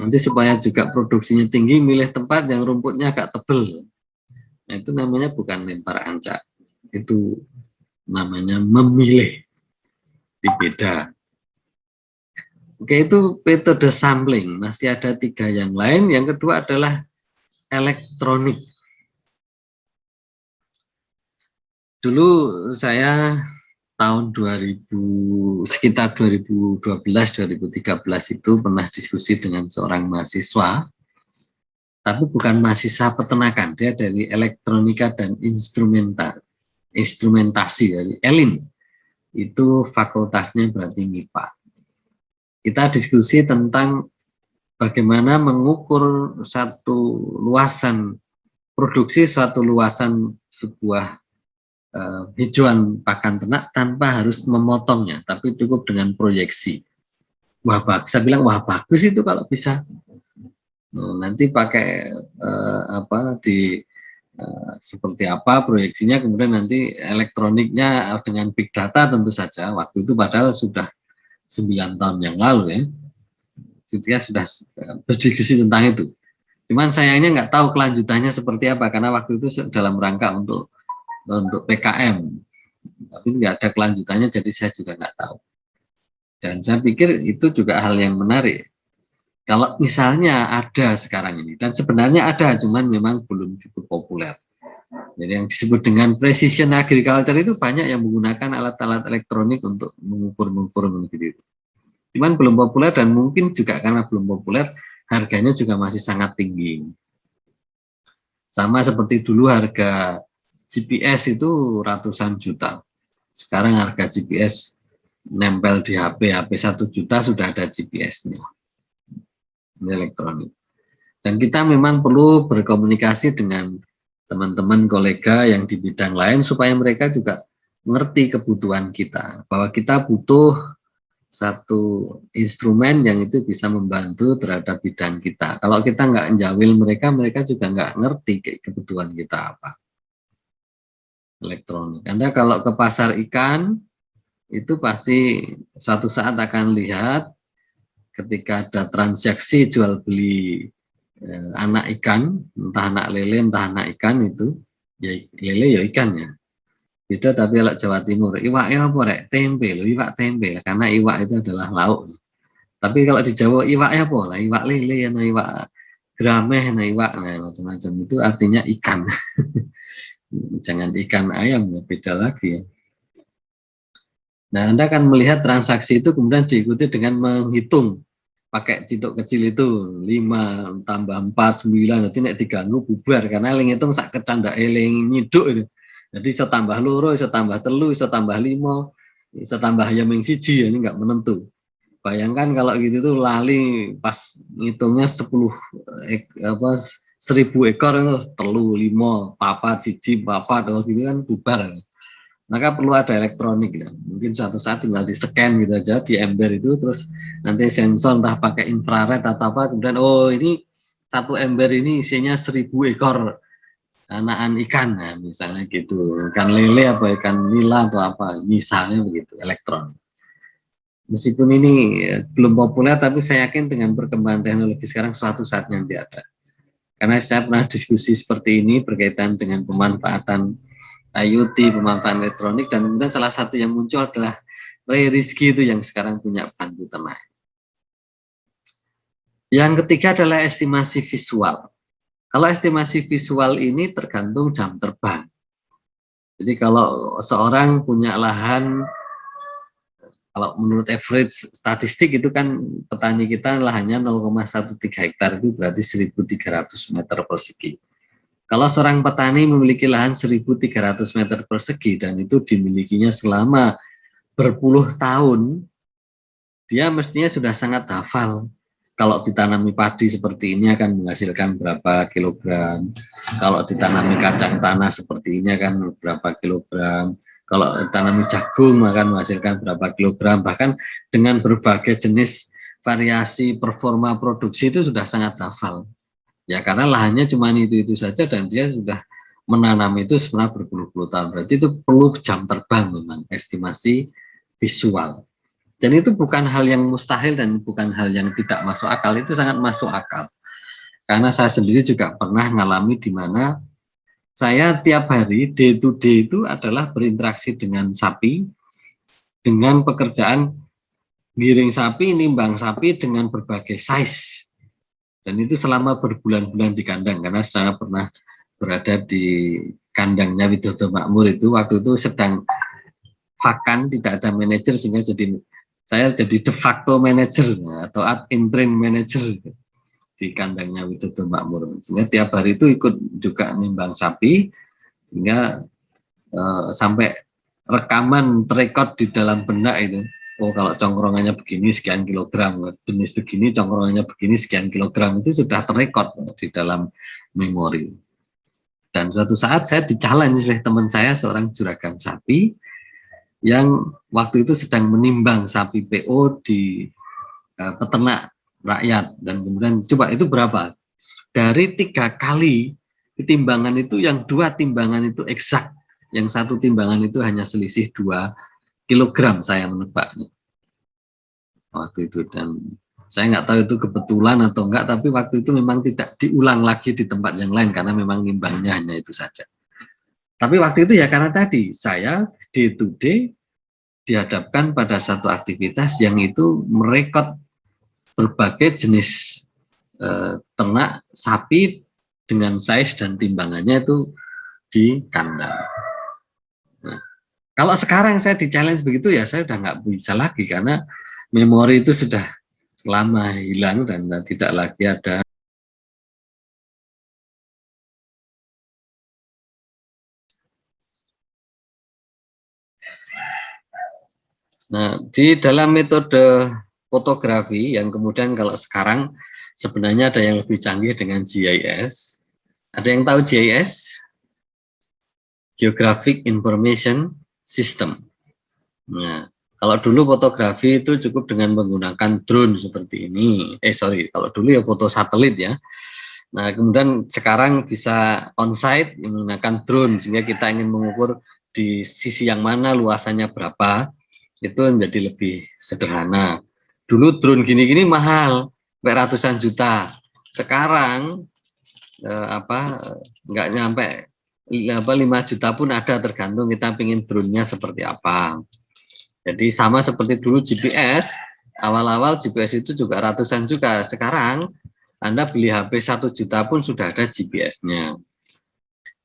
Nanti supaya juga produksinya tinggi, milih tempat yang rumputnya agak tebel. Nah, itu namanya bukan lempar ancak. Itu namanya memilih. Di beda. Oke, itu metode sampling. Masih ada 3 yang lain. Yang kedua adalah elektronik. Dulu saya tahun 2000, sekitar 2012-2013 itu pernah diskusi dengan seorang mahasiswa, tapi bukan mahasiswa peternakan, dia dari elektronika dan instrumentasi dari ELIN. Itu fakultasnya berarti MIPA. Kita diskusi tentang bagaimana mengukur satu luasan produksi, suatu luasan sebuah hijauan pakan ternak tanpa harus memotongnya, tapi cukup dengan proyeksi. Wah, saya bilang wah bagus itu kalau bisa. Nanti pakai seperti apa proyeksinya, kemudian nanti elektroniknya dengan big data tentu saja. Waktu itu padahal sudah 9 tahun yang lalu ya. Dia sudah berdiskusi tentang itu. Cuman sayangnya nggak tahu kelanjutannya seperti apa, karena waktu itu dalam rangka untuk PKM, tapi nggak ada kelanjutannya, jadi saya juga nggak tahu. Dan saya pikir itu juga hal yang menarik. Kalau misalnya ada sekarang ini, dan sebenarnya ada, cuman memang belum cukup populer. Jadi yang disebut dengan precision agriculture itu banyak yang menggunakan alat-alat elektronik untuk mengukur begitu. Cuman belum populer, dan mungkin juga karena belum populer, harganya juga masih sangat tinggi. Sama seperti dulu harga GPS itu ratusan juta. Sekarang harga GPS nempel di HP 1 juta sudah ada GPS-nya. Ini elektronik. Dan kita memang perlu berkomunikasi dengan teman-teman kolega yang di bidang lain supaya mereka juga mengerti kebutuhan kita. Bahwa kita butuh satu instrumen yang itu bisa membantu terhadap bidang kita. Kalau kita nggak menjawil mereka, mereka juga nggak ngerti kebutuhan kita apa. Elektronik. Anda kalau ke pasar ikan, itu pasti suatu saat akan lihat ketika ada transaksi jual beli anak ikan, entah anak lele, entah anak ikan itu, ya lele ya ikannya. Beda tapi kalau Jawa Timur, iwak apa rek? Tempe loh, iwak tempe. Karena iwak itu adalah lauk. Tapi kalau di Jawa iwaknya apa lah? Iwak lele, nah iwak grameh, nah iwak macam-macam itu artinya ikan. Jangan ikan ayam, ya beda lagi. Nah, Anda akan melihat transaksi itu kemudian diikuti dengan menghitung pakai ciduk kecil itu 5 tambah 4 9, jadi nek diganggu bubar karena eling hitung sak kecanda eling nyiduk itu. Jadi bisa tambah loro, bisa tambah telu, bisa tambah 5, bisa tambah ayam yang siji, ini enggak menentu. Bayangkan kalau gitu tuh lali pas ngitungnya 1000 ekor telu 5 papat siji papat atau gitu kan bubar. Maka perlu ada elektronik ya. Mungkin suatu saat tinggal di scan gitu aja di ember itu, terus nanti sensor entah pakai infrared atau apa, kemudian oh ini satu ember ini isinya 1000 ekor anakan ikan, nah, misalnya gitu, ikan lele apa ikan nila atau apa, misalnya begitu, elektronik. Meskipun ini belum populer, tapi saya yakin dengan perkembangan teknologi sekarang suatu saat nanti ada. Karena saya pernah diskusi seperti ini berkaitan dengan pemanfaatan IoT, pemanfaatan elektronik, dan kemudian salah satu yang muncul adalah Ray Rizky itu yang sekarang punya bantu ternak. Yang ketiga adalah estimasi visual. Kalau estimasi visual ini tergantung jam terbang. Jadi kalau seorang punya lahan, kalau menurut average statistik itu kan petani kita lahannya 0,13 hektar, itu berarti 1.300 meter persegi. Kalau seorang petani memiliki lahan 1.300 meter persegi dan itu dimilikinya selama berpuluh tahun, dia mestinya sudah sangat hafal. Kalau ditanami padi seperti ini akan menghasilkan berapa kilogram. Kalau ditanami kacang tanah seperti ini akan berapa kilogram. kalau tanami jagung akan menghasilkan berapa kilogram, bahkan dengan berbagai jenis variasi performa produksi itu sudah sangat hafal. Ya karena lahannya cuma itu saja dan dia sudah menanam itu sebenarnya berpuluh-puluh tahun. Berarti itu perlu jam terbang memang estimasi visual. Dan itu bukan hal yang mustahil dan bukan hal yang tidak masuk akal, itu sangat masuk akal. Karena saya sendiri juga pernah mengalami di mana saya tiap hari day to day itu adalah berinteraksi dengan sapi, dengan pekerjaan giring sapi, nimbang sapi dengan berbagai size. Dan itu selama berbulan-bulan di kandang, karena saya pernah berada di kandangnya Widodo Makmur itu, waktu itu sedang vakan, tidak ada manajer, sehingga saya jadi de facto manajer atau ad interim manager di kandangnya Widodo Makmur. Sehingga tiap hari itu ikut juga nimbang sapi, hingga sampai rekaman terekod di dalam benak itu. Oh kalau congkrongannya begini sekian kilogram, jenis begini congkrongannya begini sekian kilogram, itu sudah terekod di dalam memori. Dan suatu saat saya di-challenge oleh teman saya, seorang juragan sapi, yang waktu itu sedang menimbang sapi PO di peternak rakyat. Dan kemudian coba itu berapa? Dari 3 kali timbangan itu, yang 2 timbangan itu eksak, yang 1 timbangan itu hanya selisih 2 kilogram saya menebaknya waktu itu. Dan saya nggak tahu itu kebetulan atau enggak, tapi waktu itu memang tidak diulang lagi di tempat yang lain karena memang nimbangnya hanya itu saja. Tapi waktu itu ya karena tadi saya day to day dihadapkan pada satu aktivitas yang itu merekod berbagai jenis ternak sapi dengan size dan timbangannya itu di kandang. Nah, kalau sekarang saya di-challenge begitu ya saya udah nggak bisa lagi karena memori itu sudah lama hilang dan tidak lagi ada. Nah, di dalam metode fotografi yang kemudian kalau sekarang sebenarnya ada yang lebih canggih dengan GIS. Ada yang tahu GIS? Geographic Information System. Nah, kalau dulu fotografi itu cukup dengan menggunakan drone seperti ini. Kalau dulu ya foto satelit ya. Nah, kemudian sekarang bisa on-site menggunakan drone, sehingga kita ingin mengukur di sisi yang mana luasannya berapa, itu menjadi lebih sederhana. Dulu drone gini-gini mahal, ratusan juta. Sekarang nggak nyampe 5 juta pun ada, tergantung kita ingin drone-nya seperti apa. Jadi sama seperti dulu GPS, awal-awal GPS itu juga ratusan juta. Sekarang Anda beli HP 1 juta pun sudah ada GPS-nya.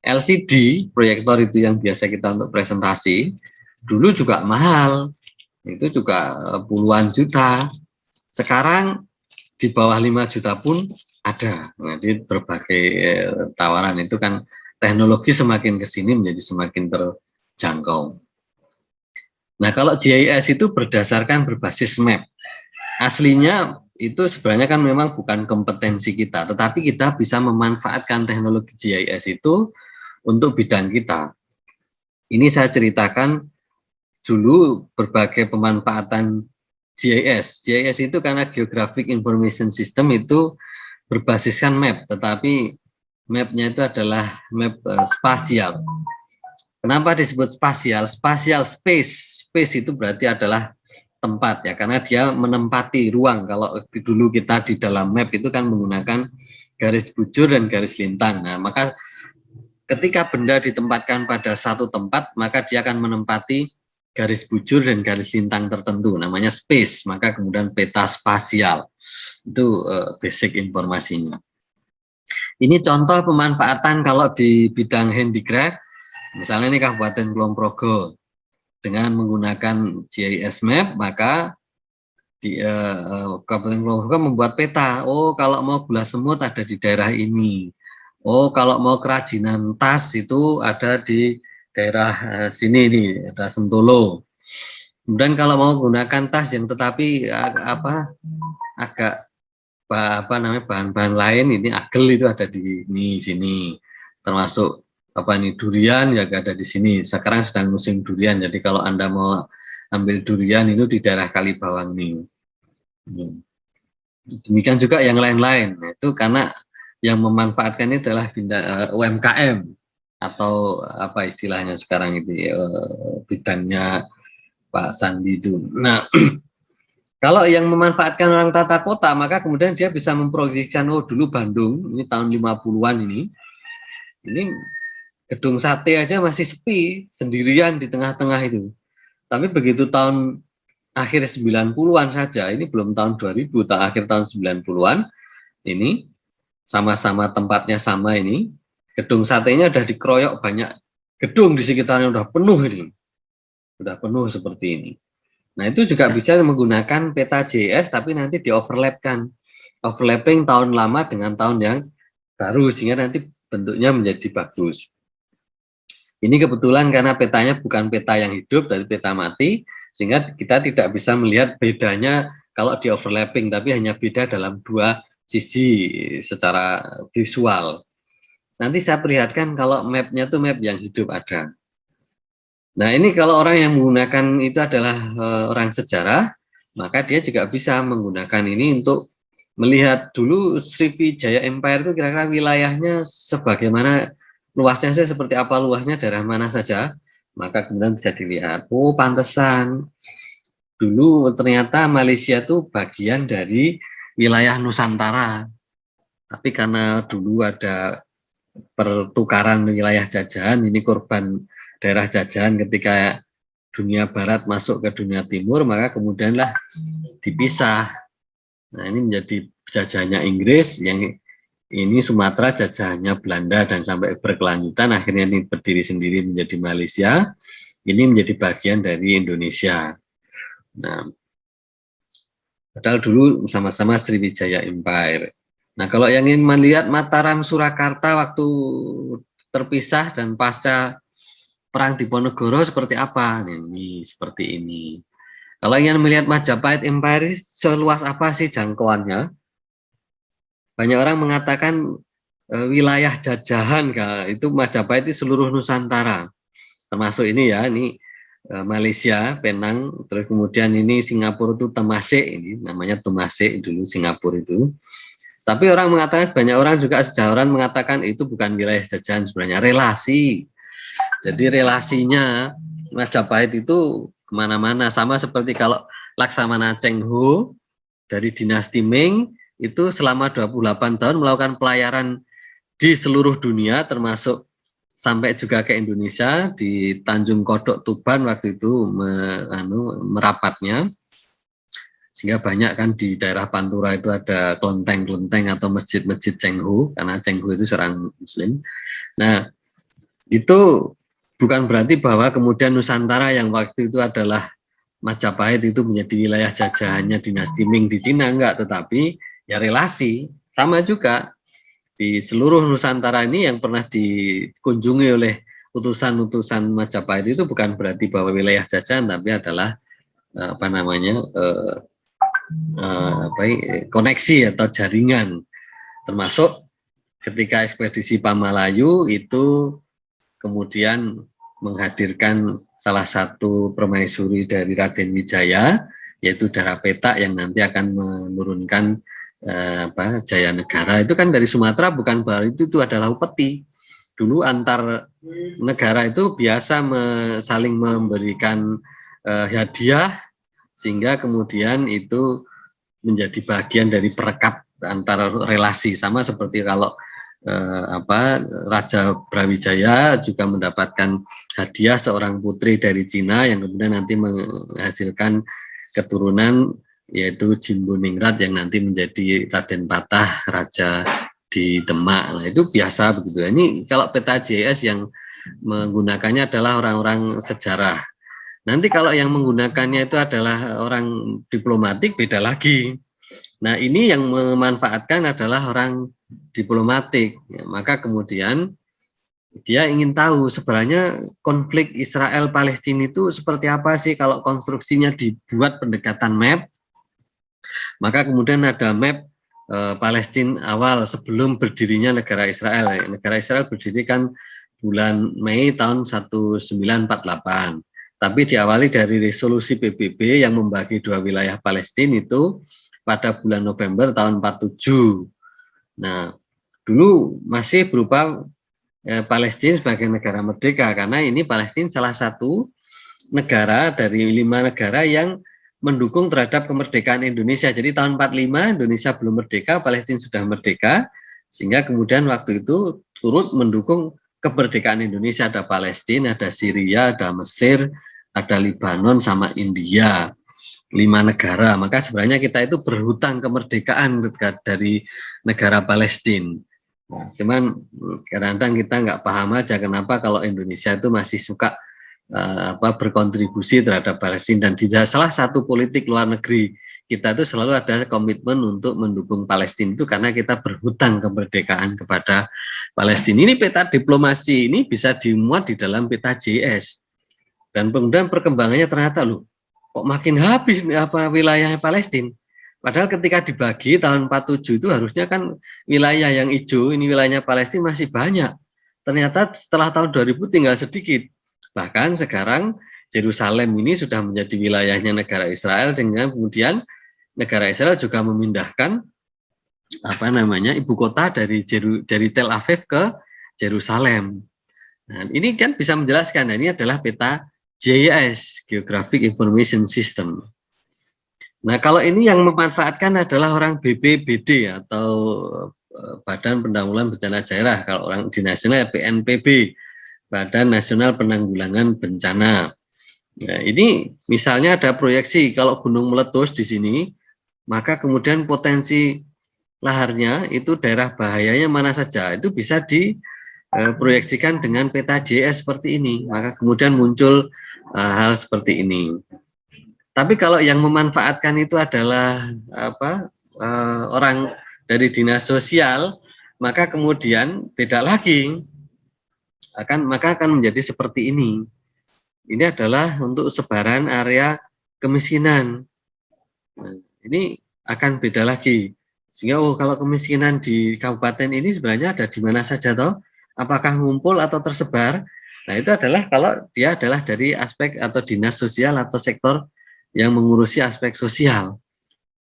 LCD, proyektor itu yang biasa kita untuk presentasi, dulu juga mahal. Itu juga puluhan juta. Sekarang di bawah 5 juta pun ada. Jadi berbagai tawaran itu kan teknologi semakin ke sini menjadi semakin terjangkau. Nah, kalau GIS itu berdasarkan berbasis map. Aslinya itu sebenarnya kan memang bukan kompetensi kita, tetapi kita bisa memanfaatkan teknologi GIS itu untuk bidang kita. Ini saya ceritakan dulu berbagai pemanfaatan GIS. GIS itu karena Geographic Information System itu berbasiskan map, tetapi mapnya itu adalah map spasial. Kenapa disebut spasial? Spasial space. Space itu berarti adalah tempat ya, karena dia menempati ruang. Kalau dulu kita di dalam map itu kan menggunakan garis bujur dan garis lintang. Nah, maka ketika benda ditempatkan pada satu tempat, maka dia akan menempati garis bujur dan garis lintang tertentu, namanya space. Maka kemudian peta spasial. Itu basic informasinya. Ini contoh pemanfaatan kalau di bidang handicraft. Misalnya ini Kabupaten Kulon Progo, dengan menggunakan GIS map, maka di Kabupaten Kulon Progo membuat peta. Oh, kalau mau gula semut ada di daerah ini. Oh, kalau mau kerajinan tas itu ada di daerah sini nih, ada Sentolo. Kemudian kalau mau menggunakan tas yang tetapi agak namanya bahan-bahan lain, ini agel itu ada di sini, termasuk apa ini durian ya ada di sini. Sekarang sedang musim durian, jadi kalau Anda mau ambil durian itu di daerah Kalibawang ini. Demikian juga yang lain-lain. Itu karena yang memanfaatkan ini adalah UMKM atau apa istilahnya sekarang itu bidangnya Pak Sandi itu. Nah, kalau yang memanfaatkan orang tata kota, maka kemudian dia bisa memproyeksikan, oh dulu Bandung, ini tahun 50-an ini gedung sate aja masih sepi, sendirian di tengah-tengah itu. Tapi begitu tahun akhir 90-an saja, ini belum tahun 2000, akhir tahun 90-an, ini sama-sama tempatnya sama ini, gedung satenya udah dikeroyok banyak gedung di sekitarnya udah penuh ini. Udah penuh seperti ini. Nah, itu juga bisa menggunakan peta GIS tapi nanti di-overlapkan. Overlapping tahun lama dengan tahun yang baru sehingga nanti bentuknya menjadi bagus. Ini kebetulan karena petanya bukan peta yang hidup, tapi peta mati, sehingga kita tidak bisa melihat bedanya kalau di-overlapping, tapi hanya beda dalam dua sisi secara visual. Nanti saya perlihatkan kalau mapnya itu map yang hidup ada. Nah, ini kalau orang yang menggunakan itu adalah orang sejarah, maka dia juga bisa menggunakan ini untuk melihat dulu Sriwijaya Empire itu kira-kira wilayahnya sebagaimana luasnya seperti apa, luasnya daerah mana saja, maka kemudian bisa dilihat, oh pantesan dulu ternyata Malaysia itu bagian dari wilayah Nusantara, tapi karena dulu ada pertukaran wilayah jajahan, ini korban daerah jajahan ketika dunia barat masuk ke dunia timur, maka kemudianlah dipisah. Nah, ini menjadi jajahannya Inggris, yang ini Sumatera jajahannya Belanda dan sampai berkelanjutan akhirnya ini berdiri sendiri menjadi Malaysia, ini menjadi bagian dari Indonesia. Nah, padahal dulu sama-sama Sriwijaya Empire. Nah, kalau yang ingin melihat Mataram Surakarta waktu terpisah dan pasca Perang Diponegoro seperti apa? Ini seperti ini. Kalau ingin melihat Majapahit Empire seluas apa sih jangkauannya? Banyak orang mengatakan wilayah jajahan itu Majapahit itu seluruh Nusantara. Termasuk ini ya, ini Malaysia, Penang, terus kemudian ini Singapura itu Temasek, ini namanya Temasek dulu Singapura itu. Tapi orang mengatakan, banyak orang juga sejarawan mengatakan itu bukan wilayah jajahan, sebenarnya relasi. Jadi relasinya Majapahit itu kemana-mana, sama seperti kalau Laksamana Cheng Ho dari dinasti Ming itu selama 28 tahun melakukan pelayaran di seluruh dunia termasuk sampai juga ke Indonesia di Tanjung Kodok Tuban waktu itu merapatnya, sehingga banyak kan di daerah Pantura itu ada kelenteng-kelenteng atau masjid-masjid Cheng Ho karena Cheng Ho itu seorang Muslim. Nah, itu bukan berarti bahwa kemudian Nusantara yang waktu itu adalah Majapahit itu menjadi wilayah jajahannya dinasti Ming di Cina, enggak, tetapi ya relasi sama juga di seluruh Nusantara ini yang pernah dikunjungi oleh utusan-utusan Majapahit itu bukan berarti bahwa wilayah jajahan, tapi adalah apa namanya koneksi atau jaringan, termasuk ketika ekspedisi Pamalayu itu kemudian menghadirkan salah satu permaisuri dari Raden Wijaya, yaitu Dara Petak yang nanti akan menurunkan Jaya Negara. Itu kan dari Sumatera, bukan berarti itu adalah upeti. Dulu antar negara itu biasa saling memberikan hadiah, sehingga kemudian itu menjadi bagian dari perekat antara relasi, sama seperti kalau Raja Brawijaya juga mendapatkan hadiah seorang putri dari Cina yang kemudian nanti menghasilkan keturunan yaitu Jimbuningrat yang nanti menjadi Raden Patah Raja di Demak. Nah, itu biasa begitu. Ini kalau peta GIS yang menggunakannya adalah orang-orang sejarah. Nanti kalau yang menggunakannya itu adalah orang diplomatik, beda lagi. Nah, ini yang memanfaatkan adalah orang diplomatik. Ya, maka kemudian dia ingin tahu sebenarnya konflik Israel-Palestina itu seperti apa sih kalau konstruksinya dibuat pendekatan map. Maka kemudian ada map Palestina awal sebelum berdirinya negara Israel. Negara Israel berdiri kan bulan Mei tahun 1948. Tapi diawali dari resolusi PBB yang membagi dua wilayah Palestina itu pada bulan November tahun 47. Nah, dulu masih berupa Palestina sebagai negara merdeka, karena ini Palestina salah satu negara dari 5 negara yang mendukung terhadap kemerdekaan Indonesia. Jadi tahun 45 Indonesia belum merdeka, Palestina sudah merdeka, sehingga kemudian waktu itu turut mendukung kemerdekaan Indonesia. Ada Palestina, ada Syria, ada Mesir, ada Lebanon, sama India. 5 negara. Maka sebenarnya kita itu berhutang kemerdekaan dari negara Palestina. Nah, cuman kadang-kadang kita nggak paham aja kenapa kalau Indonesia itu masih suka berkontribusi terhadap Palestina, dan tidak salah satu politik luar negeri kita itu selalu ada komitmen untuk mendukung Palestina itu karena kita berhutang kemerdekaan kepada Palestina. Ini peta diplomasi ini bisa dimuat di dalam peta JS, dan kemudian perkembangannya ternyata loh kok makin habis wilayah Palestina. Padahal ketika dibagi tahun 47 itu harusnya kan wilayah yang hijau, ini wilayahnya Palestina masih banyak. Ternyata setelah tahun 2000 tinggal sedikit. Bahkan sekarang Yerusalem ini sudah menjadi wilayahnya negara Israel, dengan kemudian negara Israel juga memindahkan ibu kota dari Tel Aviv ke Yerusalem. Nah, ini kan bisa menjelaskan. Nah, ini adalah peta GIS, Geographic Information System. Nah, kalau ini yang memanfaatkan adalah orang BPBD atau Badan Penanggulangan Bencana Daerah. Kalau orang di nasional BNPB, Badan Nasional Penanggulangan Bencana. Nah, ini misalnya ada proyeksi kalau gunung meletus di sini, maka kemudian potensi laharnya itu daerah bahayanya mana saja, itu bisa diproyeksikan dengan peta JS seperti ini. Maka kemudian muncul hal seperti ini. Tapi kalau yang memanfaatkan itu adalah orang dari dinas sosial, maka kemudian beda lagi. Maka akan menjadi seperti ini. Ini adalah untuk sebaran area kemiskinan. Nah, ini akan beda lagi. Sehingga kalau kemiskinan di kabupaten ini sebenarnya ada di mana saja toh? Apakah ngumpul atau tersebar? Nah, itu adalah kalau dia adalah dari aspek atau dinas sosial atau sektor yang mengurusi aspek sosial.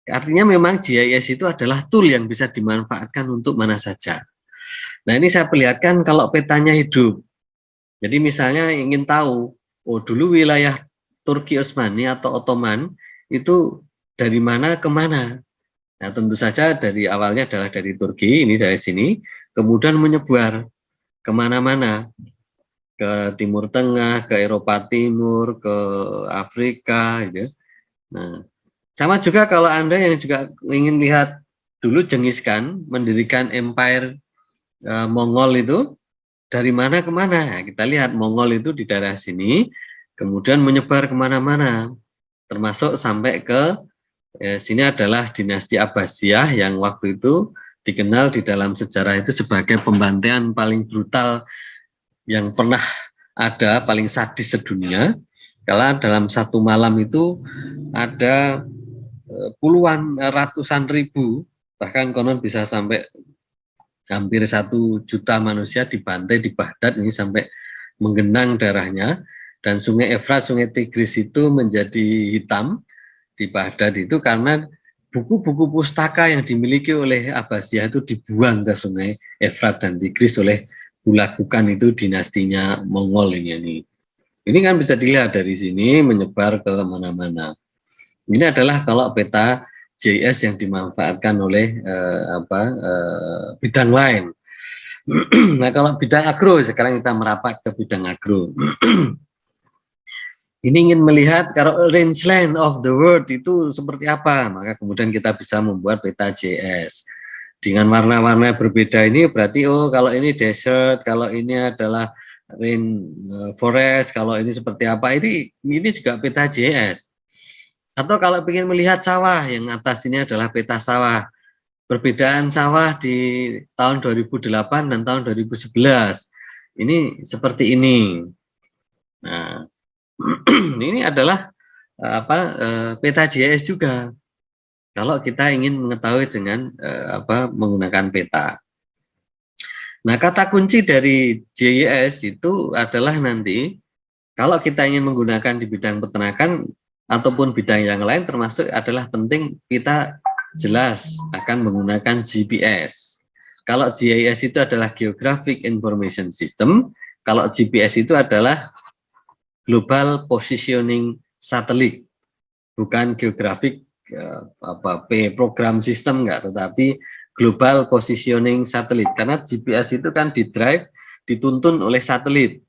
Artinya memang GIS itu adalah tool yang bisa dimanfaatkan untuk mana saja. Nah, ini saya perlihatkan kalau petanya hidup. Jadi misalnya ingin tahu, dulu wilayah Turki Utsmani atau Ottoman itu dari mana ke mana. Nah, tentu saja dari awalnya adalah dari Turki, ini dari sini, kemudian menyebar kemana-mana, ke Timur Tengah, ke Eropa Timur, ke Afrika, gitu. Nah, sama juga kalau Anda yang juga ingin lihat dulu Genghis Khan mendirikan Empire Mongol itu, dari mana ke mana? Nah, kita lihat Mongol itu di daerah sini, kemudian menyebar kemana-mana, termasuk sampai ke sini adalah dinasti Abbasiyah yang waktu itu dikenal di dalam sejarah itu sebagai pembantaian paling brutal yang pernah ada, paling sadis sedunia. Kalau dalam satu malam itu ada puluhan, ratusan ribu, bahkan konon bisa sampai hampir 1 juta manusia dibantai di Baghdad ini sampai menggenang darahnya, dan sungai Efrat, sungai Tigris itu menjadi hitam di Baghdad itu karena buku-buku pustaka yang dimiliki oleh Abbasiyah itu dibuang ke sungai Efrat dan Tigris oleh Hulagukan, itu dinastinya Mongol ini. Ini kan bisa dilihat dari sini menyebar ke mana-mana. Ini adalah kalau peta JS yang dimanfaatkan oleh bidang lain. Nah, kalau bidang agro, sekarang kita merapat ke bidang agro. Ini ingin melihat kalau rangeland of the world itu seperti apa, maka kemudian kita bisa membuat peta JS. Dengan warna-warna berbeda ini berarti kalau ini desert, kalau ini adalah rain forest, kalau ini seperti apa, ini juga peta JS. Atau kalau ingin melihat sawah, yang atas ini adalah peta sawah. Perbedaan sawah di tahun 2008 dan tahun 2011. Ini seperti ini. Nah, ini adalah peta GIS juga. Kalau kita ingin mengetahui dengan menggunakan peta. Nah, kata kunci dari JIS itu adalah nanti kalau kita ingin menggunakan di bidang peternakan ataupun bidang yang lain, termasuk adalah penting kita jelas akan menggunakan GPS. Kalau GIS itu adalah Geographic Information System, kalau GPS itu adalah Global Positioning Satellite, bukan Geographic program sistem enggak, tetapi Global Positioning Satellite, karena GPS itu kan dituntun oleh satelit.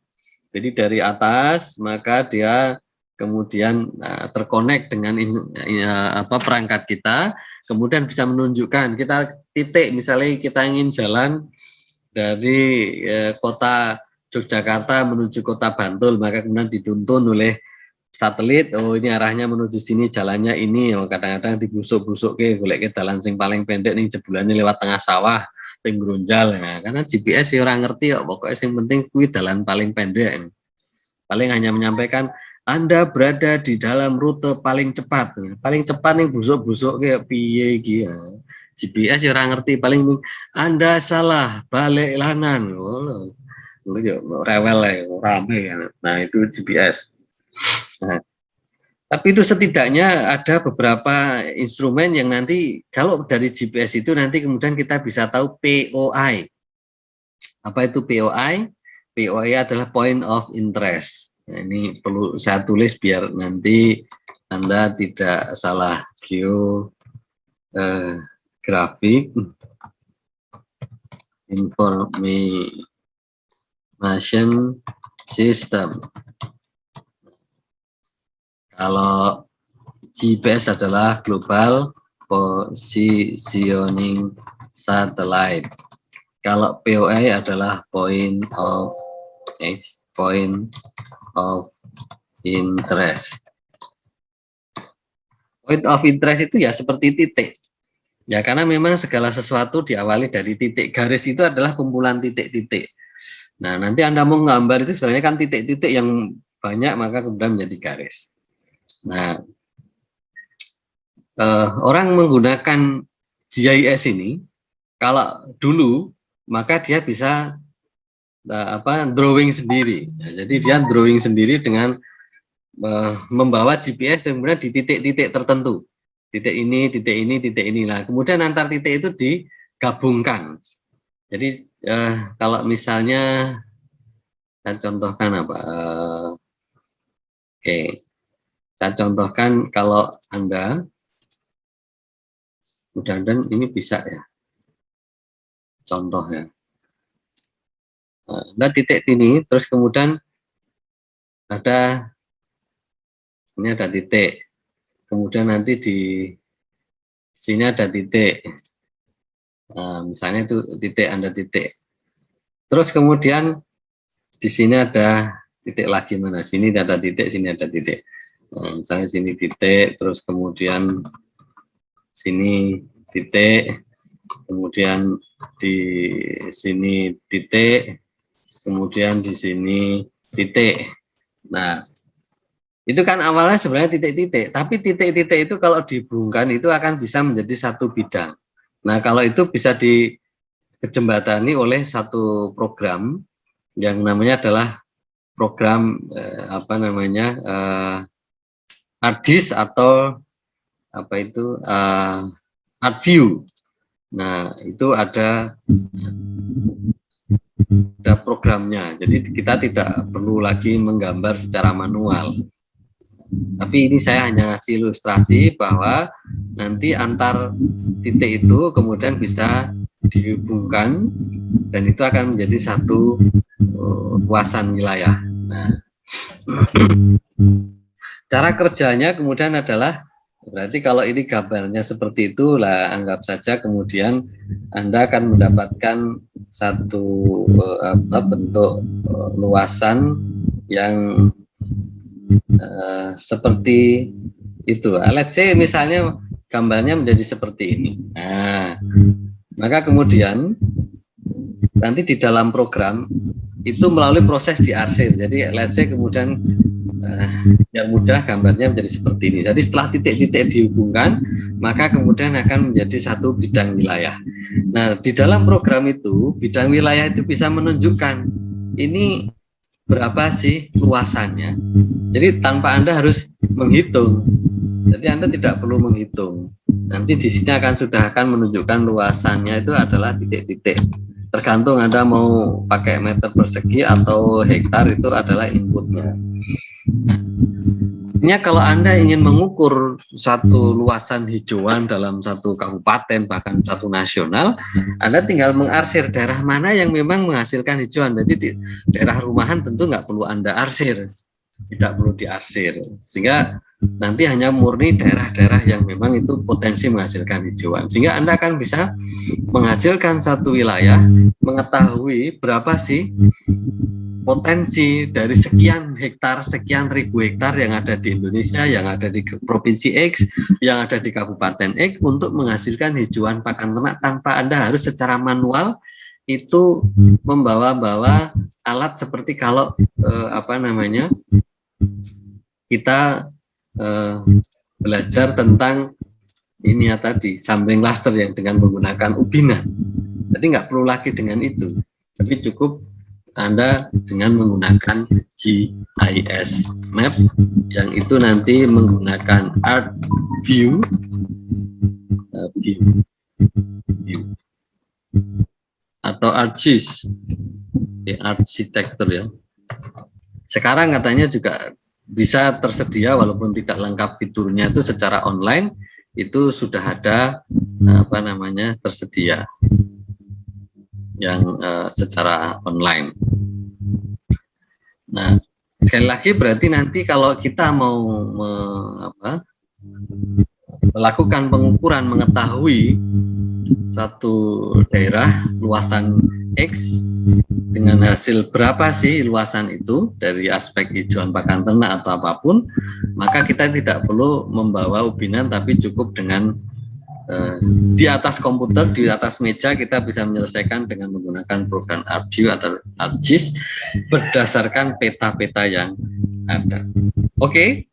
Jadi dari atas maka dia kemudian terkonek dengan perangkat kita, kemudian bisa menunjukkan kita titik, misalnya kita ingin jalan dari kota Yogyakarta menuju kota Bantul, maka kemudian dituntun oleh satelit, oh ini arahnya menuju sini, jalannya ini, oh kadang-kadang dibusuk-busuk ke golek ke dalan sing paling pendek nih, jebulannya lewat tengah sawah penggrunjal, nah, karena GPS ya orang ngerti ya, pokoknya yang penting kuwi dalan paling pendek, paling hanya menyampaikan Anda berada di dalam rute paling cepat nih, busuk-busuk kayak piye iki ya. GPS ya orang ngerti, paling Anda salah balik lanan, oh rewel ya, rame ya. Nah itu GPS. Nah, tapi itu setidaknya ada beberapa instrumen yang nanti kalau dari GPS itu nanti kemudian kita bisa tahu POI. Apa itu POI? POI adalah point of interest. Nah, ini perlu saya tulis biar nanti Anda tidak salah geographic information system. Kalau GPS adalah Global Positioning Satellite. Kalau POI adalah point of interest. Point of interest itu ya seperti titik. Ya karena memang segala sesuatu diawali dari titik. Garis itu adalah kumpulan titik-titik. Nah nanti Anda mau gambar itu sebenarnya kan titik-titik yang banyak, maka kemudian menjadi garis. Nah, orang menggunakan GIS ini, kalau dulu maka dia bisa drawing sendiri. Nah, jadi dia drawing sendiri dengan membawa GPS dan kemudian di titik-titik tertentu, titik ini, titik ini, titik ini. Nah, kemudian antar titik itu digabungkan. Jadi kalau misalnya saya contohkan apa? Oke. Saya contohkan kalau Anda, mudah-mudahan ini bisa ya, contoh ya. Nah, titik ini, terus kemudian ada, ini ada titik, kemudian nanti di sini ada titik, nah, misalnya itu titik, Anda titik, terus kemudian di sini ada titik lagi, mana sini ada titik, sini ada titik. Nah, misalnya sini titik, terus kemudian sini titik, kemudian di sini titik, kemudian di sini titik. Nah, itu kan awalnya sebenarnya titik-titik, tapi titik-titik itu kalau dihubungkan itu akan bisa menjadi satu bidang. Nah, kalau itu bisa dijembatani oleh satu program yang namanya adalah program ArcGIS atau apa itu ArcView. Nah, itu ada programnya. Jadi kita tidak perlu lagi menggambar secara manual. Tapi ini saya hanya ngasih ilustrasi bahwa nanti antar titik itu kemudian bisa dihubungkan dan itu akan menjadi satu luasan wilayah. Nah, cara kerjanya kemudian adalah, berarti kalau ini gambarnya seperti itu lah, anggap saja kemudian Anda akan mendapatkan satu bentuk luasan yang seperti itu. Let's say misalnya gambarnya menjadi seperti ini. Nah, maka kemudian nanti di dalam program itu melalui proses diarsir. Jadi let's say kemudian Yang mudah gambarnya menjadi seperti ini. Jadi setelah titik-titik dihubungkan, maka kemudian akan menjadi satu bidang wilayah. Nah, di dalam program itu, bidang wilayah itu bisa menunjukkan ini berapa sih luasannya. Jadi tanpa Anda harus menghitung. Jadi Anda tidak perlu menghitung. Nanti di sini sudah akan menunjukkan luasannya itu adalah titik-titik. Tergantung Anda mau pakai meter persegi atau hektar, itu adalah inputnya. Artinya kalau Anda ingin mengukur satu luasan hijauan dalam satu kabupaten, bahkan satu nasional, Anda tinggal mengarsir daerah mana yang memang menghasilkan hijauan. Jadi di daerah rumahan tentu nggak perlu Anda arsir, tidak perlu diarsir, sehingga nanti hanya murni daerah-daerah yang memang itu potensi menghasilkan hijauan, sehingga Anda akan bisa menghasilkan satu wilayah, mengetahui berapa sih potensi dari sekian hektar, sekian ribu hektar yang ada di Indonesia, yang ada di provinsi X, yang ada di kabupaten X, untuk menghasilkan hijauan pakan ternak tanpa Anda harus secara manual itu membawa-bawa alat seperti kalau kita belajar tentang ini ya tadi, sampling cluster yang dengan menggunakan ubina. Jadi nggak perlu lagi dengan itu, tapi cukup Anda dengan menggunakan GIS map yang itu nanti menggunakan ArcView atau ArcGIS, arsitektur ya. Sekarang katanya juga bisa tersedia walaupun tidak lengkap fiturnya itu secara online, itu sudah ada tersedia yang secara online. Nah, sekali lagi berarti nanti kalau kita mau melakukan pengukuran, mengetahui satu daerah luasan X dengan hasil berapa sih luasan itu dari aspek hijauan pakan ternak atau apapun, maka kita tidak perlu membawa ubinan, tapi cukup dengan di atas komputer, di atas meja kita bisa menyelesaikan dengan menggunakan program ArcView atau ArcGIS berdasarkan peta-peta yang ada. Oke?